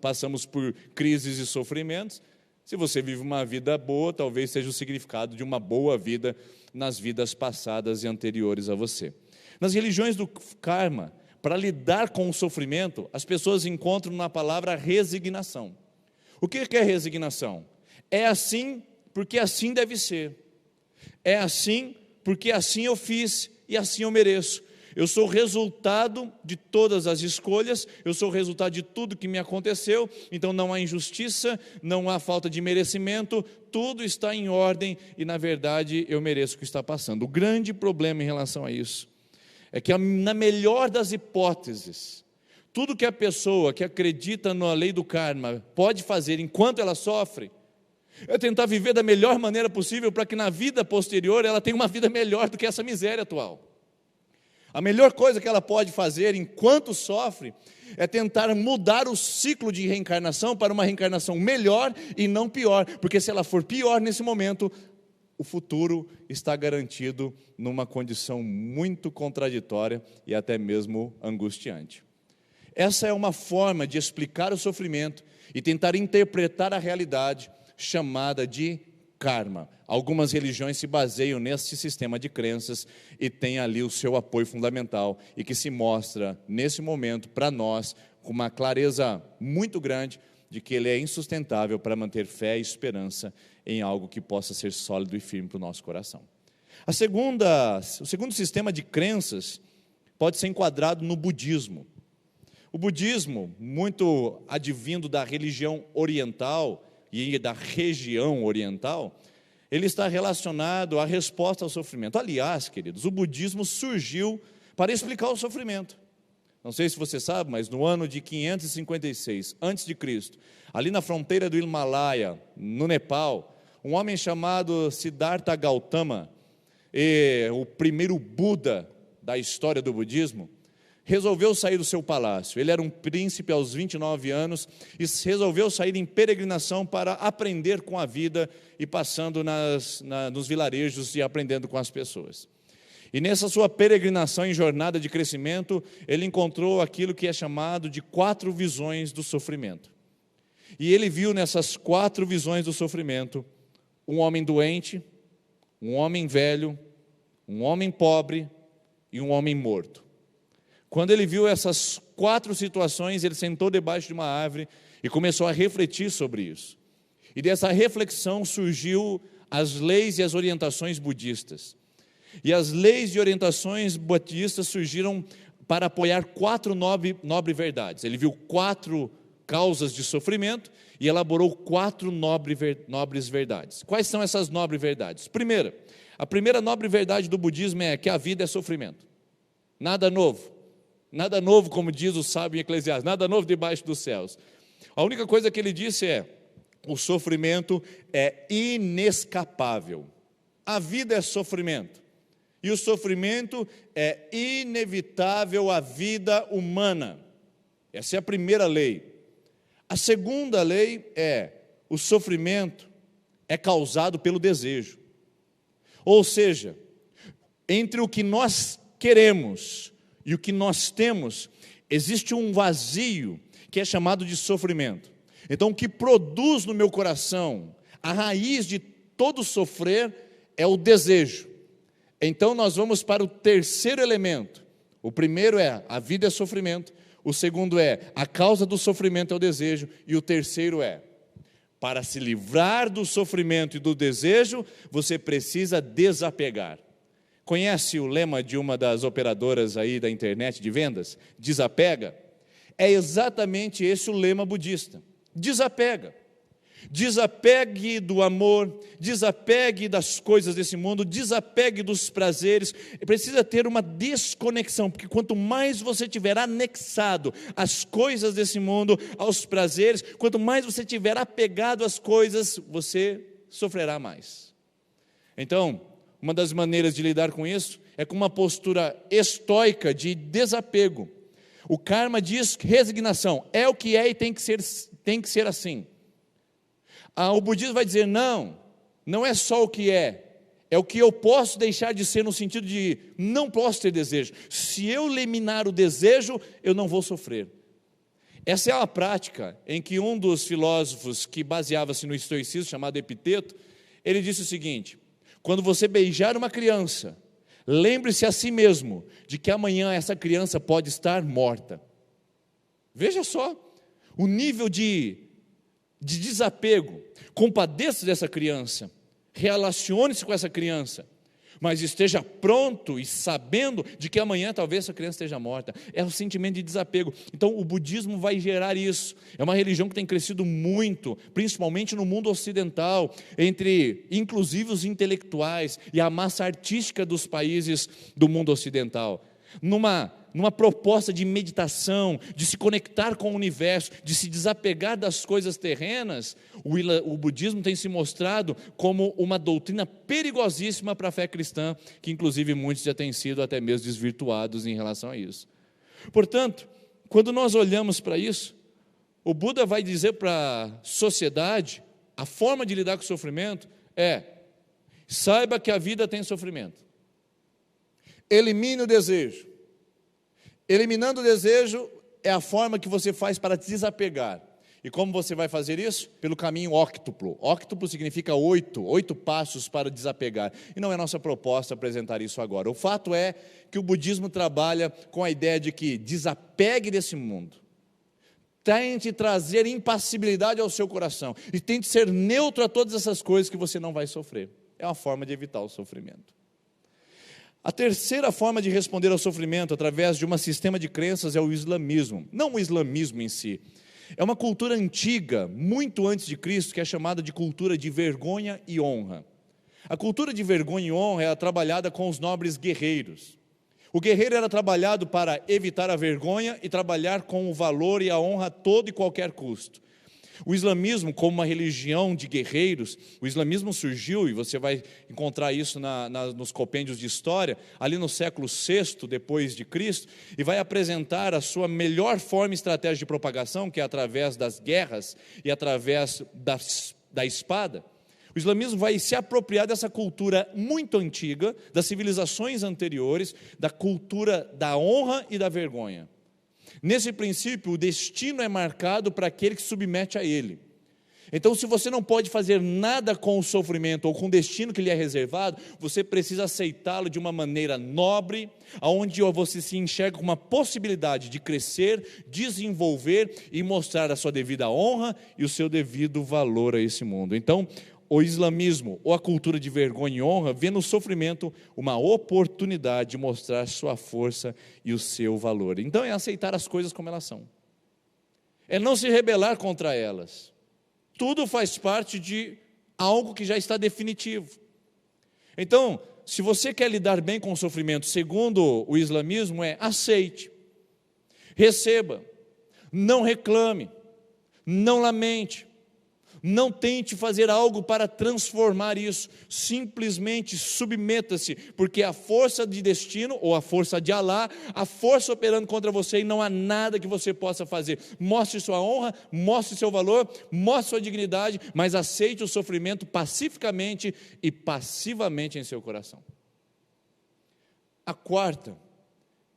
passamos por crises e sofrimentos. Se você vive uma vida boa, talvez seja o significado de uma boa vida nas vidas passadas e anteriores a você. Nas religiões do karma, para lidar com o sofrimento, as pessoas encontram na palavra resignação. O que é resignação? É assim porque assim deve ser. É assim porque assim eu fiz e assim eu mereço. Eu sou resultado de todas as escolhas, eu sou resultado de tudo que me aconteceu, então não há injustiça, não há falta de merecimento, tudo está em ordem e, na verdade, eu mereço o que está passando. O grande problema em relação a isso é que, na melhor das hipóteses, tudo que a pessoa que acredita na lei do karma pode fazer enquanto ela sofre, é tentar viver da melhor maneira possível para que na vida posterior ela tenha uma vida melhor do que essa miséria atual. A melhor coisa que ela pode fazer enquanto sofre é tentar mudar o ciclo de reencarnação para uma reencarnação melhor e não pior, porque se ela for pior nesse momento, o futuro está garantido numa condição muito contraditória e até mesmo angustiante. Essa é uma forma de explicar o sofrimento e tentar interpretar a realidade chamada de karma. Algumas religiões se baseiam nesse sistema de crenças e têm ali o seu apoio fundamental e que se mostra nesse momento para nós com uma clareza muito grande de que ele é insustentável para manter fé e esperança em algo que possa ser sólido e firme para o nosso coração. O segundo sistema de crenças pode ser enquadrado no budismo. O budismo, muito advindo da religião oriental e da região oriental, ele está relacionado à resposta ao sofrimento. Aliás, queridos, o budismo surgiu para explicar o sofrimento. Não sei se você sabe, mas no ano de 556 a.C., ali na fronteira do Himalaia, no Nepal, um homem chamado Siddhartha Gautama, o primeiro Buda da história do budismo, resolveu sair do seu palácio. Ele era um príncipe aos 29 anos e resolveu sair em peregrinação para aprender com a vida e passando nos vilarejos e aprendendo com as pessoas. E nessa sua peregrinação em jornada de crescimento, ele encontrou aquilo que é chamado de 4 visões do sofrimento. E ele viu nessas 4 visões do sofrimento um homem doente, um homem velho, um homem pobre e um homem morto. Quando ele viu essas 4 situações, ele sentou debaixo de uma árvore e começou a refletir sobre isso. E dessa reflexão surgiu as leis e as orientações budistas. E as leis e orientações budistas surgiram para apoiar 4 nobres verdades. Ele viu 4 causas de sofrimento e elaborou 4 nobres verdades. Quais são essas nobres verdades? A primeira nobre verdade do budismo é que a vida é sofrimento. Nada novo. Nada novo, como diz o sábio em Eclesiastes, nada novo debaixo dos céus. A única coisa que ele disse é: o sofrimento é inescapável. A vida é sofrimento. E o sofrimento é inevitável à vida humana. Essa é a primeira lei. A segunda lei é: o sofrimento é causado pelo desejo. Ou seja, entre o que nós queremos e o que nós temos, existe um vazio que é chamado de sofrimento. Então, o que produz no meu coração a raiz de todo sofrer é o desejo. Então, nós vamos para o terceiro elemento. O primeiro é: a vida é sofrimento. O segundo é: a causa do sofrimento é o desejo. E o terceiro é: para se livrar do sofrimento e do desejo, você precisa desapegar. Conhece o lema de uma das operadoras aí da internet de vendas? Desapega? É exatamente esse o lema budista. Desapega. Desapegue do amor, desapegue das coisas desse mundo, desapegue dos prazeres. Precisa ter uma desconexão, porque quanto mais você tiver anexado às coisas desse mundo, aos prazeres, quanto mais você tiver apegado às coisas, você sofrerá mais. Então, uma das maneiras de lidar com isso é com uma postura estoica de desapego. O karma diz resignação, é o que é e tem que ser assim. O budismo vai dizer: não é só o que é é o que eu posso deixar de ser, no sentido de não posso ter desejo. Se eu eliminar o desejo, eu não vou sofrer. Essa é a prática em que um dos filósofos que baseava-se no estoicismo, chamado Epiteto, ele disse o seguinte: quando você beijar uma criança, lembre-se a si mesmo de que amanhã essa criança pode estar morta. Veja só o nível de desapego. Compadeça dessa criança, relacione-se com essa criança, mas esteja pronto e sabendo de que amanhã talvez essa criança esteja morta. É o sentimento de desapego. Então o budismo vai gerar isso. É uma religião que tem crescido muito, principalmente no mundo ocidental, entre inclusive os intelectuais e a massa artística dos países do mundo ocidental. Numa proposta de meditação, de se conectar com o universo, de se desapegar das coisas terrenas, o budismo tem se mostrado como uma doutrina perigosíssima para a fé cristã, que inclusive muitos já têm sido até mesmo desvirtuados em relação a isso. Portanto, quando nós olhamos para isso, o Buda vai dizer para a sociedade, a forma de lidar com o sofrimento é: saiba que a vida tem sofrimento, elimine o desejo. Eliminando o desejo é a forma que você faz para desapegar. E como você vai fazer isso? Pelo caminho óctuplo. Óctuplo significa 8 passos para desapegar. E não é nossa proposta apresentar isso agora. O fato é que o budismo trabalha com a ideia de que desapegue desse mundo. Tente trazer impassibilidade ao seu coração. E tente ser neutro a todas essas coisas que você não vai sofrer. É uma forma de evitar o sofrimento. A terceira forma de responder ao sofrimento através de um sistema de crenças é o islamismo. Não o islamismo em si. É uma cultura antiga, muito antes de Cristo, que é chamada de cultura de vergonha e honra. A cultura de vergonha e honra era trabalhada com os nobres guerreiros. O guerreiro era trabalhado para evitar a vergonha e trabalhar com o valor e a honra a todo e qualquer custo. O islamismo, como uma religião de guerreiros, o islamismo surgiu, e você vai encontrar isso nos compêndios de história, ali no século VI depois de Cristo, e vai apresentar a sua melhor forma e estratégia de propagação, que é através das guerras e através da espada. O islamismo vai se apropriar dessa cultura muito antiga, das civilizações anteriores, da cultura da honra e da vergonha. Nesse princípio, o destino é marcado para aquele que se submete a ele. Então, se você não pode fazer nada com o sofrimento ou com o destino que lhe é reservado, você precisa aceitá-lo de uma maneira nobre, onde você se enxerga com uma possibilidade de crescer, desenvolver e mostrar a sua devida honra e o seu devido valor a esse mundo. Então, o islamismo, ou a cultura de vergonha e honra, vê no sofrimento uma oportunidade de mostrar sua força e o seu valor. Então é aceitar as coisas como elas são. É não se rebelar contra elas. Tudo faz parte de algo que já está definitivo. Então, se você quer lidar bem com o sofrimento, segundo o islamismo, aceite, receba, não reclame, não lamente. Não tente fazer algo para transformar isso, simplesmente submeta-se, porque a força de destino, ou a força de Alá, a força operando contra você, e não há nada que você possa fazer. Mostre sua honra, mostre seu valor, mostre sua dignidade, mas aceite o sofrimento pacificamente e passivamente em seu coração. A quarta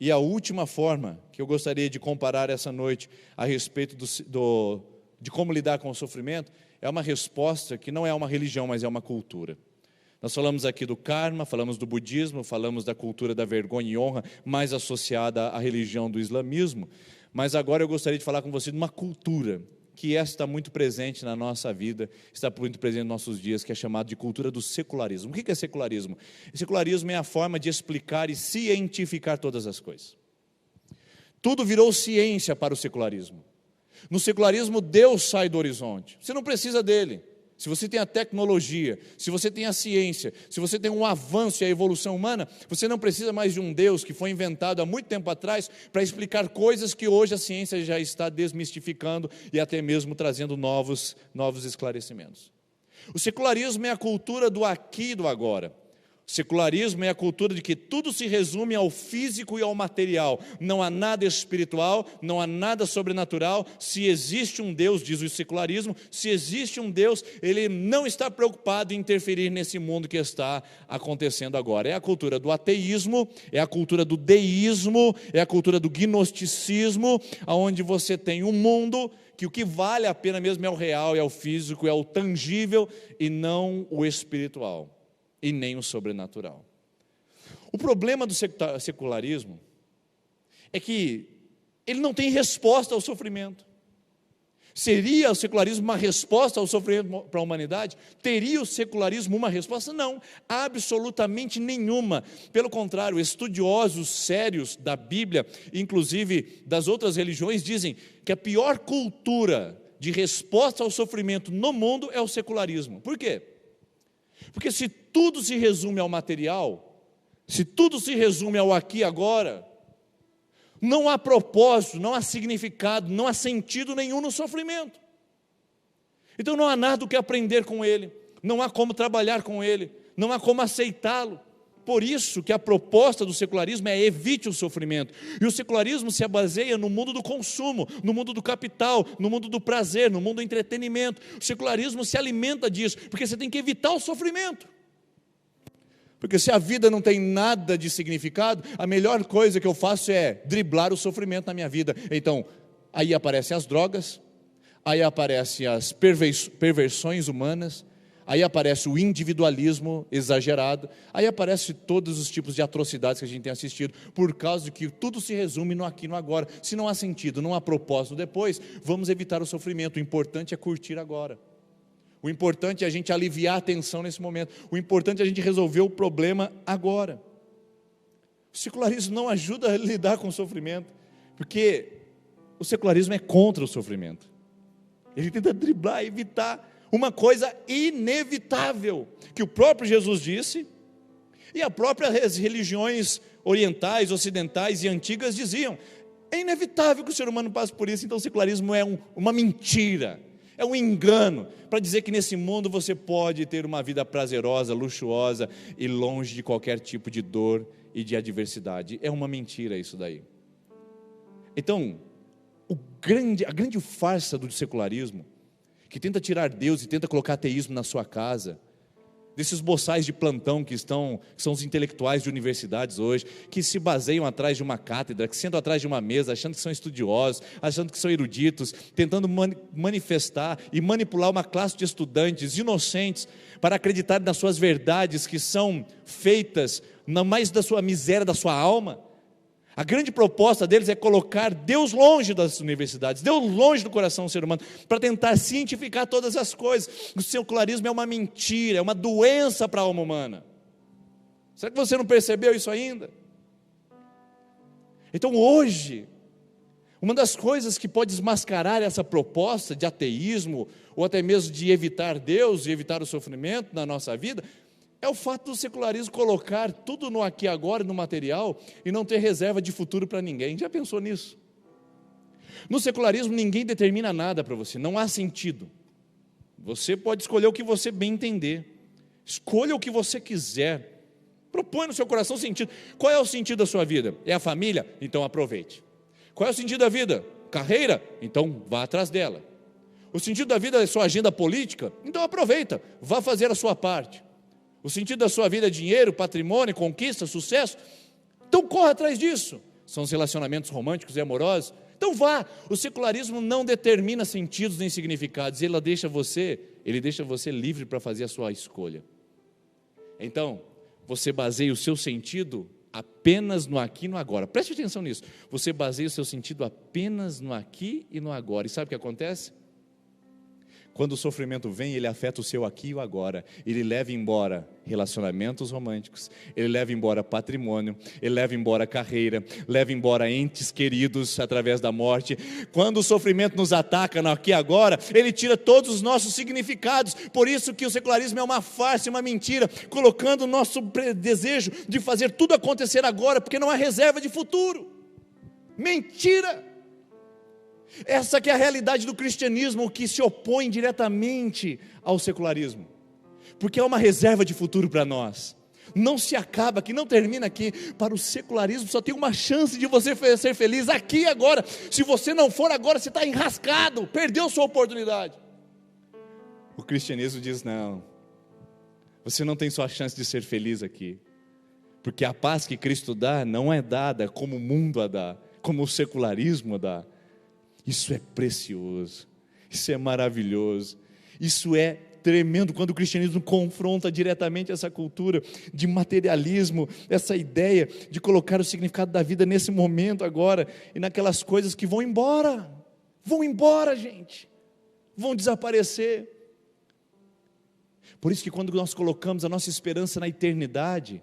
e a última forma que eu gostaria de comparar essa noite a respeito de como lidar com o sofrimento, é uma resposta que não é uma religião, mas é uma cultura. Nós falamos aqui do karma, falamos do budismo, falamos da cultura da vergonha e honra, mais associada à religião do islamismo, mas agora eu gostaria de falar com você de uma cultura, que essa está muito presente na nossa vida, está muito presente nos nossos dias, que é chamada de cultura do secularismo. O que é secularismo? O secularismo é a forma de explicar e cientificar todas as coisas. Tudo virou ciência para o secularismo. No secularismo, Deus sai do horizonte. Você não precisa dele. Se você tem a tecnologia, se você tem a ciência, se você tem um avanço e a evolução humana, você não precisa mais de um Deus que foi inventado há muito tempo atrás para explicar coisas que hoje a ciência já está desmistificando e até mesmo trazendo novos esclarecimentos. O secularismo é a cultura do aqui e do agora. O secularismo é a cultura de que tudo se resume ao físico e ao material. Não há nada espiritual, não há nada sobrenatural. Se existe um Deus, diz o secularismo, se existe um Deus, Ele não está preocupado em interferir nesse mundo que está acontecendo agora. É a cultura do ateísmo, é a cultura do deísmo, é a cultura do gnosticismo, onde você tem um mundo que o que vale a pena mesmo é o real, é o físico, é o tangível e não o espiritual. E nem o sobrenatural. O problema do secularismo é que ele não tem resposta ao sofrimento. Seria o secularismo uma resposta ao sofrimento para a humanidade? Teria o secularismo uma resposta? Não, absolutamente nenhuma. Pelo contrário, estudiosos sérios da Bíblia, inclusive das outras religiões, dizem que a pior cultura de resposta ao sofrimento no mundo é o secularismo. Por quê? Porque se tudo se resume ao material, se tudo se resume ao aqui e agora, não há propósito, não há significado, não há sentido nenhum no sofrimento. Então não há nada o que aprender com ele, não há como trabalhar com ele, não há como aceitá-lo. Por isso que a proposta do secularismo é evite o sofrimento. E o secularismo se baseia no mundo do consumo, no mundo do capital, no mundo do prazer, no mundo do entretenimento. O secularismo se alimenta disso, porque você tem que evitar o sofrimento. Porque se a vida não tem nada de significado, a melhor coisa que eu faço é driblar o sofrimento na minha vida. Então, aí aparecem as drogas, aí aparecem as perversões humanas, aí aparece o individualismo exagerado, aí aparece todos os tipos de atrocidades que a gente tem assistido, por causa de que tudo se resume no aqui e no agora. Se não há sentido, não há propósito depois, vamos evitar o sofrimento. O importante é curtir agora. O importante é a gente aliviar a tensão nesse momento. O importante é a gente resolver o problema agora. O secularismo não ajuda a lidar com o sofrimento, porque o secularismo é contra o sofrimento. Ele tenta driblar, evitar uma coisa inevitável, que o próprio Jesus disse, e as próprias religiões orientais, ocidentais e antigas diziam. É inevitável que o ser humano passe por isso. Então o secularismo é uma mentira, é um engano, para dizer que nesse mundo você pode ter uma vida prazerosa, luxuosa e longe de qualquer tipo de dor e de adversidade. É uma mentira isso daí. Então, a grande farsa do secularismo, que tenta tirar Deus e tenta colocar ateísmo na sua casa, desses boçais de plantão que são os intelectuais de universidades hoje, que se baseiam atrás de uma cátedra, que sentam atrás de uma mesa, achando que são estudiosos, achando que são eruditos, tentando manifestar e manipular uma classe de estudantes inocentes para acreditar nas suas verdades que são feitas não mais da sua miséria, da sua alma. A grande proposta deles é colocar Deus longe das universidades, Deus longe do coração do ser humano, para tentar cientificar todas as coisas. O secularismo é uma mentira, é uma doença para a alma humana. Será que você não percebeu isso ainda? Então hoje, uma das coisas que pode desmascarar essa proposta de ateísmo, ou até mesmo de evitar Deus e evitar o sofrimento na nossa vida, é o fato do secularismo colocar tudo no aqui e agora, no material, e não ter reserva de futuro para ninguém. Já pensou nisso? No secularismo ninguém determina nada para você, não há sentido. Você pode escolher o que você bem entender, escolha o que você quiser, propõe no seu coração sentido. Qual é o sentido da sua vida? É a família? Então aproveite. Qual é o sentido da vida? Carreira? Então vá atrás dela. O sentido da vida é sua agenda política? Então aproveita, vá fazer a sua parte. O sentido da sua vida é dinheiro, patrimônio, conquista, sucesso? Então corra atrás disso. São os relacionamentos românticos e amorosos? Então vá. O secularismo não determina sentidos nem significados, ele deixa você livre para fazer a sua escolha. Então, você baseia o seu sentido apenas no aqui e no agora. Preste atenção nisso. Você baseia o seu sentido apenas no aqui e no agora. E sabe o que acontece? Quando o sofrimento vem, ele afeta o seu aqui e o agora. Ele leva embora relacionamentos românticos, ele leva embora patrimônio, ele leva embora carreira, leva embora entes queridos através da morte. Quando o sofrimento nos ataca no aqui e agora, ele tira todos os nossos significados. Por isso que o secularismo é uma farsa, uma mentira, colocando o nosso desejo de fazer tudo acontecer agora, porque não há reserva de futuro. Mentira! Essa que é a realidade do cristianismo, que se opõe diretamente ao secularismo, porque é uma reserva de futuro para nós. não se acaba aqui, não termina aqui. Para o secularismo só tem uma chance de você ser feliz aqui e agora. Se você não for agora, você está enrascado, perdeu sua oportunidade. O cristianismo diz: não, você não tem sua chance de ser feliz aqui, porque a paz que Cristo dá não é dada como o mundo a dá, como o secularismo a dá. Isso é precioso, isso é maravilhoso, isso é tremendo quando o cristianismo confronta diretamente essa cultura de materialismo, essa ideia de colocar o significado da vida nesse momento agora, e naquelas coisas que vão embora, gente, vão desaparecer. Por isso que quando nós colocamos a nossa esperança na eternidade,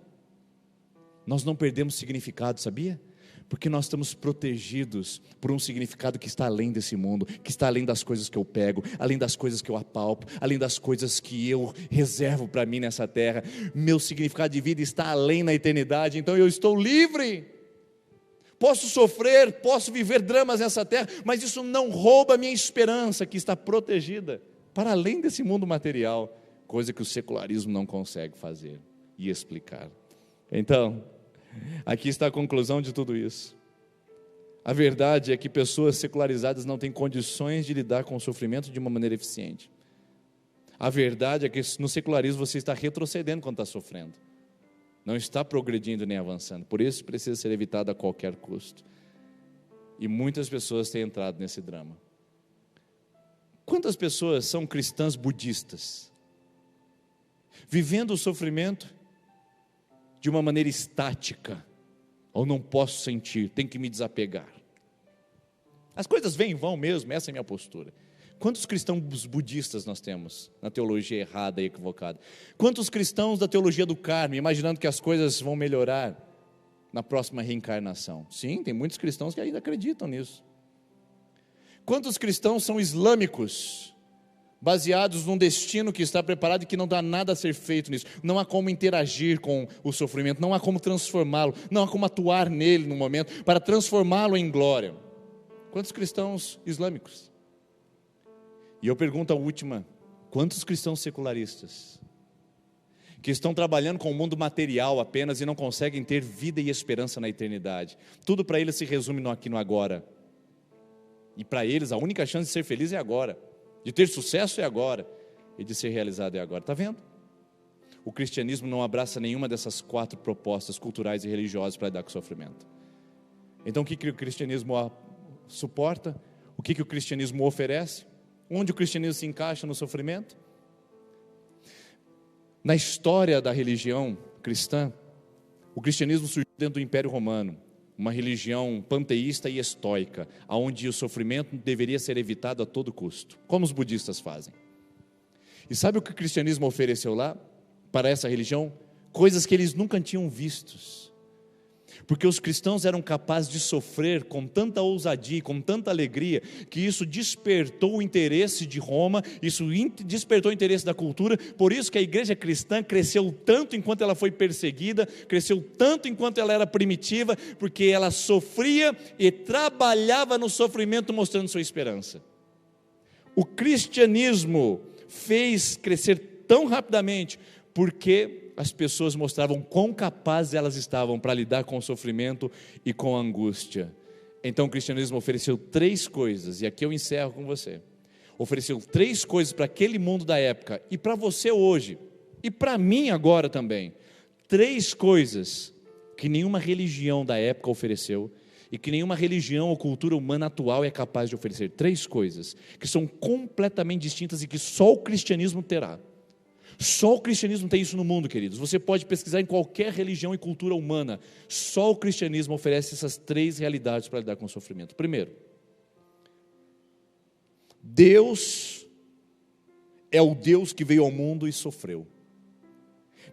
nós não perdemos significado, sabia? Porque nós estamos protegidos por um significado que está além desse mundo, que está além das coisas que eu pego, além das coisas que eu apalpo, além das coisas que eu reservo para mim nessa terra. Meu significado de vida está além na eternidade, então eu estou livre. Posso sofrer, posso viver dramas nessa terra, mas isso não rouba a minha esperança, que está protegida para além desse mundo material, coisa que o secularismo não consegue fazer e explicar. Então, aqui está a conclusão de tudo isso. A verdade é que pessoas secularizadas não têm condições de lidar com o sofrimento de uma maneira eficiente. A verdade é que no secularismo você está retrocedendo quando está sofrendo, não está progredindo nem avançando. Por isso precisa ser evitado a qualquer custo. E muitas pessoas têm entrado nesse drama. Quantas pessoas são cristãs budistas, vivendo o sofrimento de uma maneira estática? Ou não posso sentir, tenho que me desapegar. As coisas vêm e vão mesmo, essa é a minha postura. Quantos cristãos budistas nós temos na teologia errada e equivocada? Quantos cristãos da teologia do karma, imaginando que as coisas vão melhorar na próxima reencarnação? Sim, tem muitos cristãos que ainda acreditam nisso. Quantos cristãos são islâmicos, baseados num destino que está preparado e que não dá nada a ser feito nisso? Não há como interagir com o sofrimento, não há como transformá-lo, não há como atuar nele no momento para transformá-lo em glória. Quantos cristãos islâmicos? E eu pergunto a última: quantos cristãos secularistas, que estão trabalhando com o mundo material apenas e não conseguem ter vida e esperança na eternidade? Tudo para eles se resume no aqui no agora, e para eles a única chance de ser feliz é agora, de ter sucesso é agora, e de ser realizado é agora. Está vendo? O cristianismo não abraça nenhuma dessas 4 propostas culturais e religiosas para lidar com o sofrimento. Então o que o cristianismo suporta? O que o cristianismo oferece? Onde o cristianismo se encaixa no sofrimento? Na história da religião cristã, o cristianismo surgiu dentro do Império Romano, uma religião panteísta e estoica, onde o sofrimento deveria ser evitado a todo custo, como os budistas fazem. E sabe o que o cristianismo ofereceu lá, para essa religião? Coisas que eles nunca tinham vistos. Porque os cristãos eram capazes de sofrer com tanta ousadia, com tanta alegria, que isso despertou o interesse de Roma, isso despertou o interesse da cultura. Por isso que a igreja cristã cresceu tanto enquanto ela foi perseguida, cresceu tanto enquanto ela era primitiva, porque ela sofria e trabalhava no sofrimento, mostrando sua esperança. O cristianismo fez crescer tão rapidamente, porque as pessoas mostravam quão capazes elas estavam para lidar com o sofrimento e com a angústia. Então o cristianismo ofereceu 3 coisas, e aqui eu encerro com você. Ofereceu 3 coisas para aquele mundo da época, e para você hoje, e para mim agora também. 3 coisas que nenhuma religião da época ofereceu, e que nenhuma religião ou cultura humana atual é capaz de oferecer. 3 coisas que são completamente distintas e que só o cristianismo terá. Só o cristianismo tem isso no mundo, queridos. Você pode pesquisar em qualquer religião e cultura humana. Só o cristianismo oferece essas 3 realidades para lidar com o sofrimento. Primeiro, Deus é o Deus que veio ao mundo e sofreu.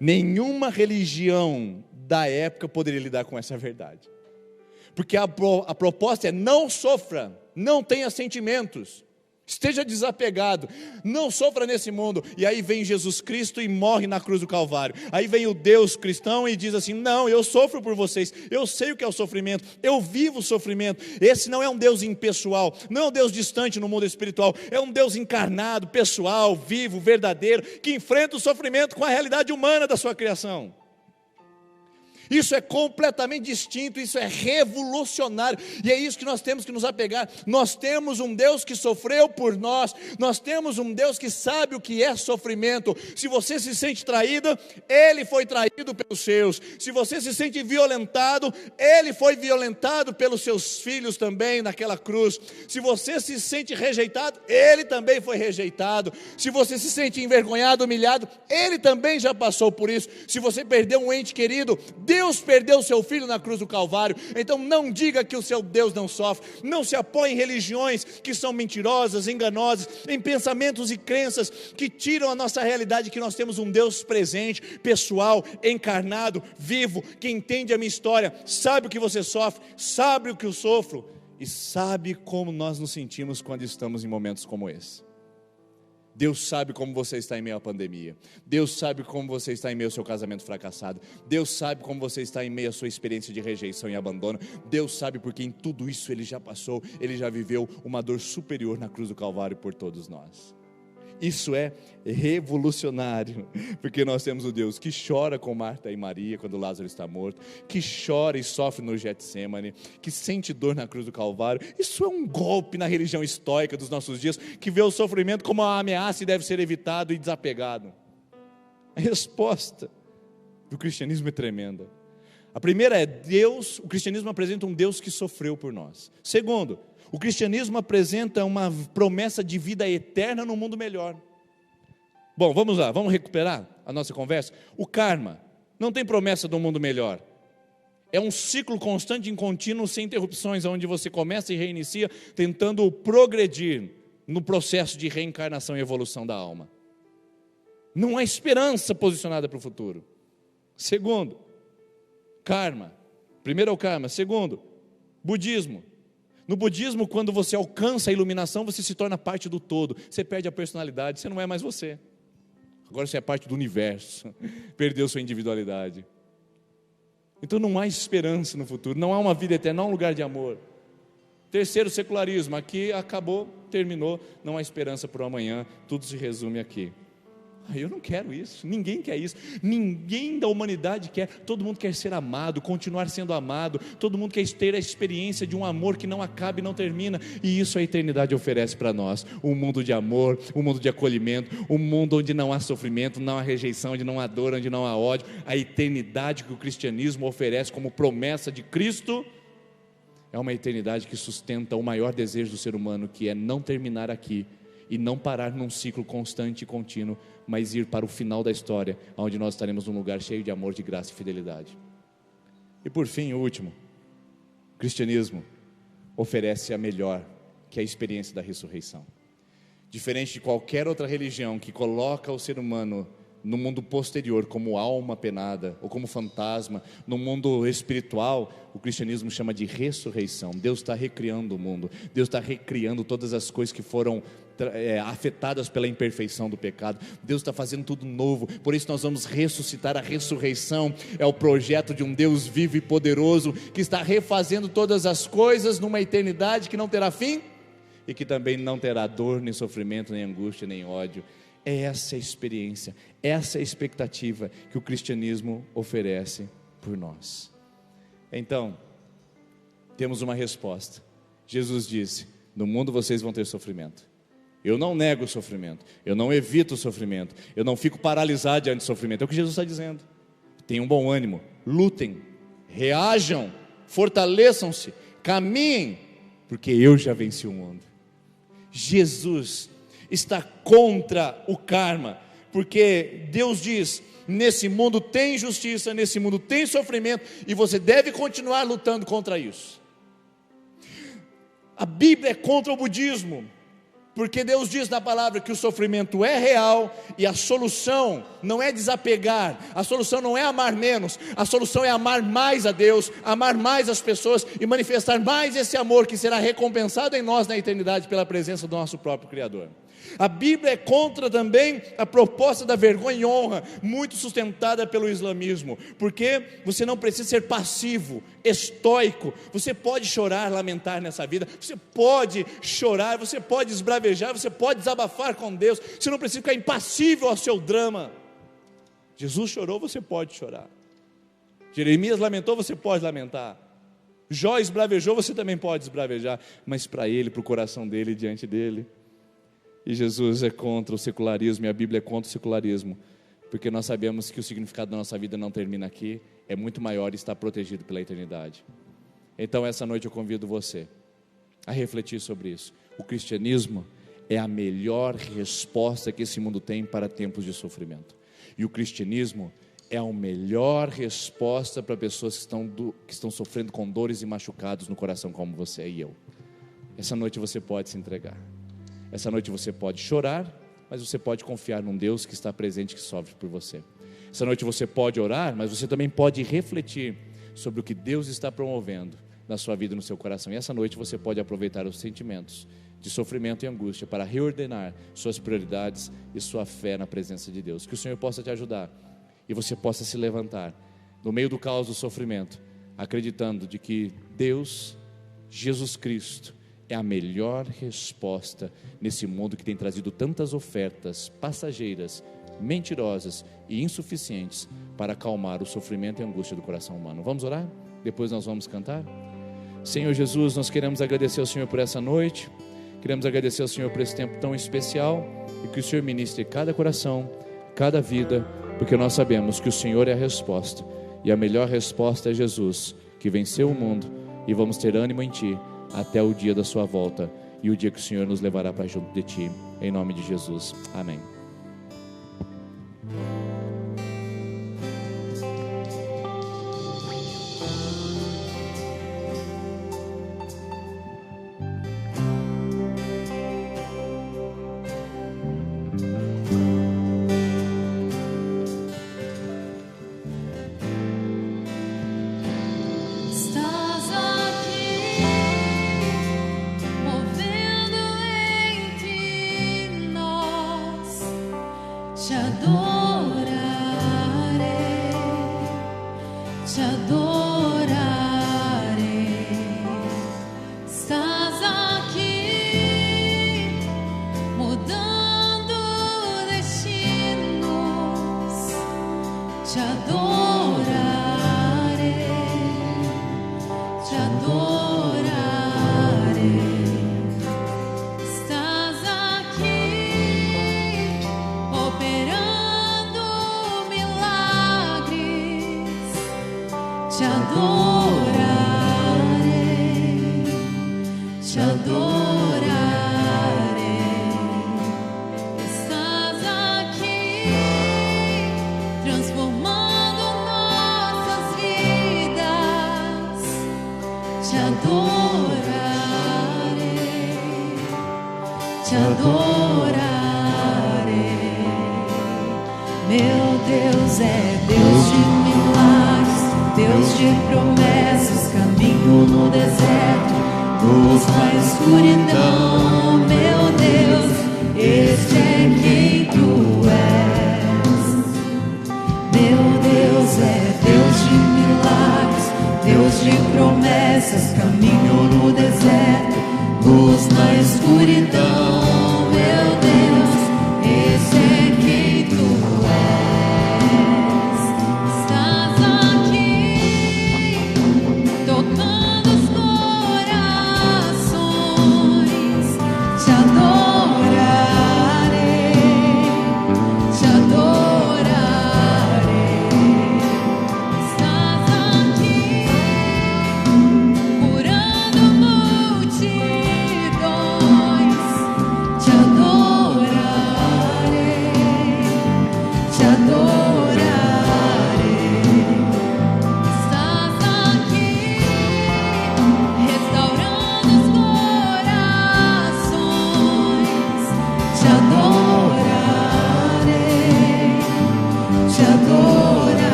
Nenhuma religião da época poderia lidar com essa verdade. Porque a proposta é: não sofra, não tenha sentimentos, esteja desapegado, não sofra nesse mundo. E aí vem Jesus Cristo e morre na cruz do Calvário. Aí vem o Deus cristão e diz assim: não, eu sofro por vocês, eu sei o que é o sofrimento, eu vivo o sofrimento. Esse não é um Deus impessoal, não é um Deus distante no mundo espiritual, é um Deus encarnado, pessoal, vivo, verdadeiro, que enfrenta o sofrimento com a realidade humana da sua criação. Isso é completamente distinto, isso é revolucionário, e é isso que nós temos que nos apegar. Nós temos um Deus que sofreu por nós, nós temos um Deus que sabe o que é sofrimento. Se você se sente traída, Ele foi traído pelos seus. Se você se sente violentado, Ele foi violentado pelos seus filhos também naquela cruz. Se você se sente rejeitado, Ele também foi rejeitado. Se você se sente envergonhado, humilhado, Ele também já passou por isso. Se você perdeu um ente querido, Deus perdeu o seu filho na cruz do Calvário. Então não diga que o seu Deus não sofre. Não se apoie em religiões que são mentirosas, enganosas, em pensamentos e crenças que tiram a nossa realidade, que nós temos um Deus presente, pessoal, encarnado, vivo, que entende a minha história, sabe o que você sofre, sabe o que eu sofro e sabe como nós nos sentimos quando estamos em momentos como esse. Deus sabe como você está em meio à pandemia. Deus sabe como você está em meio ao seu casamento fracassado. Deus sabe como você está em meio à sua experiência de rejeição e abandono. Deus sabe porque em tudo isso Ele já passou, Ele já viveu uma dor superior na cruz do Calvário por todos nós. Isso é revolucionário, porque nós temos o Deus que chora com Marta e Maria quando Lázaro está morto, que chora e sofre no Getsemane, que sente dor na cruz do Calvário. Isso é um golpe na religião estoica dos nossos dias, que vê o sofrimento como uma ameaça e deve ser evitado e desapegado. A resposta do cristianismo é tremenda. A primeira é Deus, o cristianismo apresenta um Deus que sofreu por nós. Segundo, o cristianismo apresenta uma promessa de vida eterna no mundo melhor. Bom, vamos lá, vamos recuperar a nossa conversa. O karma não tem promessa de um mundo melhor. É um ciclo constante e contínuo, sem interrupções, onde você começa e reinicia, tentando progredir no processo de reencarnação e evolução da alma. Não há esperança posicionada para o futuro. Segundo, karma. Primeiro é o karma. Segundo, budismo. No budismo, quando você alcança a iluminação, você se torna parte do todo. Você perde a personalidade, você não é mais você. Agora você é parte do universo. Perdeu sua individualidade. Então não há esperança no futuro, não há uma vida eterna, não há um lugar de amor. Terceiro, secularismo. Aqui acabou, terminou, não há esperança para o amanhã, tudo se resume aqui. Eu não quero isso, ninguém quer isso, ninguém da humanidade quer. Todo mundo quer ser amado, continuar sendo amado. Todo mundo quer ter a experiência de um amor que não acaba e não termina. E isso a eternidade oferece para nós. Um mundo de amor, um mundo de acolhimento, um mundo onde não há sofrimento, não há rejeição, onde não há dor, onde não há ódio. A eternidade que o cristianismo oferece como promessa de Cristo é uma eternidade que sustenta o maior desejo do ser humano, que é não terminar aqui e não parar num ciclo constante e contínuo, mas ir para o final da história, onde nós estaremos num lugar cheio de amor, de graça e fidelidade. E por fim, o último, o cristianismo oferece a melhor, que é a experiência da ressurreição. Diferente de qualquer outra religião que coloca o ser humano no mundo posterior como alma penada ou como fantasma, no mundo espiritual, o cristianismo chama de ressurreição. Deus está recriando o mundo, Deus está recriando todas as coisas que foram afetadas pela imperfeição do pecado. Deus está fazendo tudo novo, por isso nós vamos ressuscitar. A ressurreição é o projeto de um Deus vivo e poderoso, que está refazendo todas as coisas numa eternidade que não terá fim, e que também não terá dor, nem sofrimento, nem angústia, nem ódio. É essa a experiência, essa é a expectativa que o cristianismo oferece por nós. Então, temos uma resposta. Jesus disse: no mundo vocês vão ter sofrimento. Eu não nego o sofrimento, eu não evito o sofrimento, eu não fico paralisado diante do sofrimento. É o que Jesus está dizendo. Tenham bom ânimo, lutem, reajam, fortaleçam-se, caminhem, porque eu já venci o mundo. Jesus está contra o karma, porque Deus diz: nesse mundo tem justiça, nesse mundo tem sofrimento, e você deve continuar lutando contra isso. A Bíblia é contra o budismo, porque Deus diz na palavra que o sofrimento é real, e a solução não é desapegar, a solução não é amar menos, a solução é amar mais a Deus, amar mais as pessoas e manifestar mais esse amor que será recompensado em nós na eternidade pela presença do nosso próprio Criador. A Bíblia é contra também a proposta da vergonha e honra, muito sustentada pelo islamismo, porque você não precisa ser passivo, estoico. Você pode chorar, lamentar nessa vida, você pode chorar, você pode esbravejar, você pode desabafar com Deus, você não precisa ficar impassível ao seu drama. Jesus chorou, você pode chorar. Jeremias lamentou, você pode lamentar. Jó esbravejou, você também pode esbravejar, mas para ele, para o coração dele, diante dele. E Jesus é contra o secularismo, e a Bíblia é contra o secularismo, porque nós sabemos que o significado da nossa vida não termina aqui, é muito maior e está protegido pela eternidade. Então essa noite eu convido você a refletir sobre isso. O cristianismo é a melhor resposta que esse mundo tem para tempos de sofrimento, e o cristianismo é a melhor resposta para pessoas que estão sofrendo com dores e machucados no coração, como você e eu. Essa noite você pode se entregar, essa noite você pode chorar, mas você pode confiar num Deus que está presente, que sofre por você. Essa noite você pode orar, mas você também pode refletir sobre o que Deus está promovendo na sua vida e no seu coração. E essa noite você pode aproveitar os sentimentos de sofrimento e angústia para reordenar suas prioridades e sua fé na presença de Deus. Que o Senhor possa te ajudar e você possa se levantar no meio do caos do sofrimento, acreditando de que Deus, Jesus Cristo, é a melhor resposta nesse mundo que tem trazido tantas ofertas passageiras, mentirosas e insuficientes para acalmar o sofrimento e a angústia do coração humano. Vamos orar? Depois nós vamos cantar? Senhor Jesus, nós queremos agradecer ao Senhor por essa noite, queremos agradecer ao Senhor por esse tempo tão especial, e que o Senhor ministre cada coração, cada vida, porque nós sabemos que o Senhor é a resposta, e a melhor resposta é Jesus, que venceu o mundo, e vamos ter ânimo em Ti, até o dia da sua volta, e o dia que o Senhor nos levará para junto de Ti, em nome de Jesus, amém.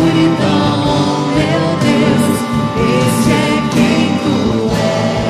Escuridão, meu Deus, esse é quem Tu és.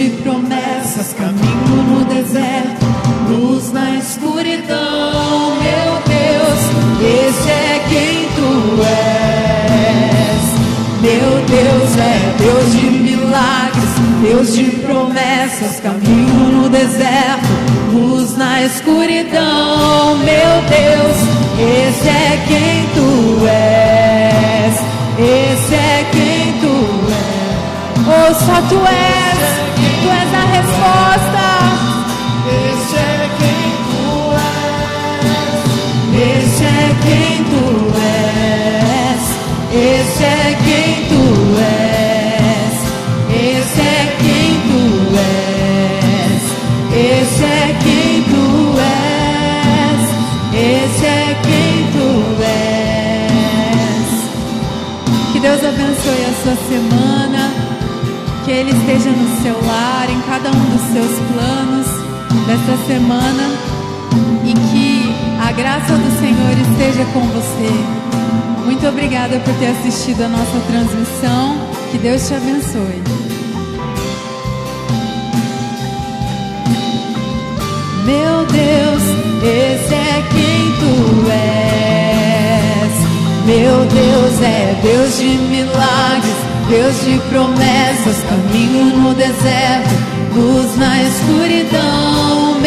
de promessas, caminho no deserto, luz na escuridão. Meu Deus, esse é quem tu és. Meu Deus é Deus de milagres, Deus de promessas, caminho no deserto, luz na escuridão. Meu Deus, esse é quem tu és. Esse é quem tu és. Oh, só tu és a resposta. Esse é quem tu és. Esse é quem tu és. Esse é quem tu és. Esse é quem tu és. Esse é quem tu és. Esse é quem tu és. Que Deus abençoe a sua semana. Que Ele esteja no seu lar, em cada um dos seus planos dessa semana. E que a graça do Senhor esteja com você. Muito obrigada por ter assistido a nossa transmissão. Que Deus te abençoe. Meu Deus, esse é quem tu és. Meu Deus é Deus de milagres, Deus de promessas, caminho no deserto, luz na escuridão.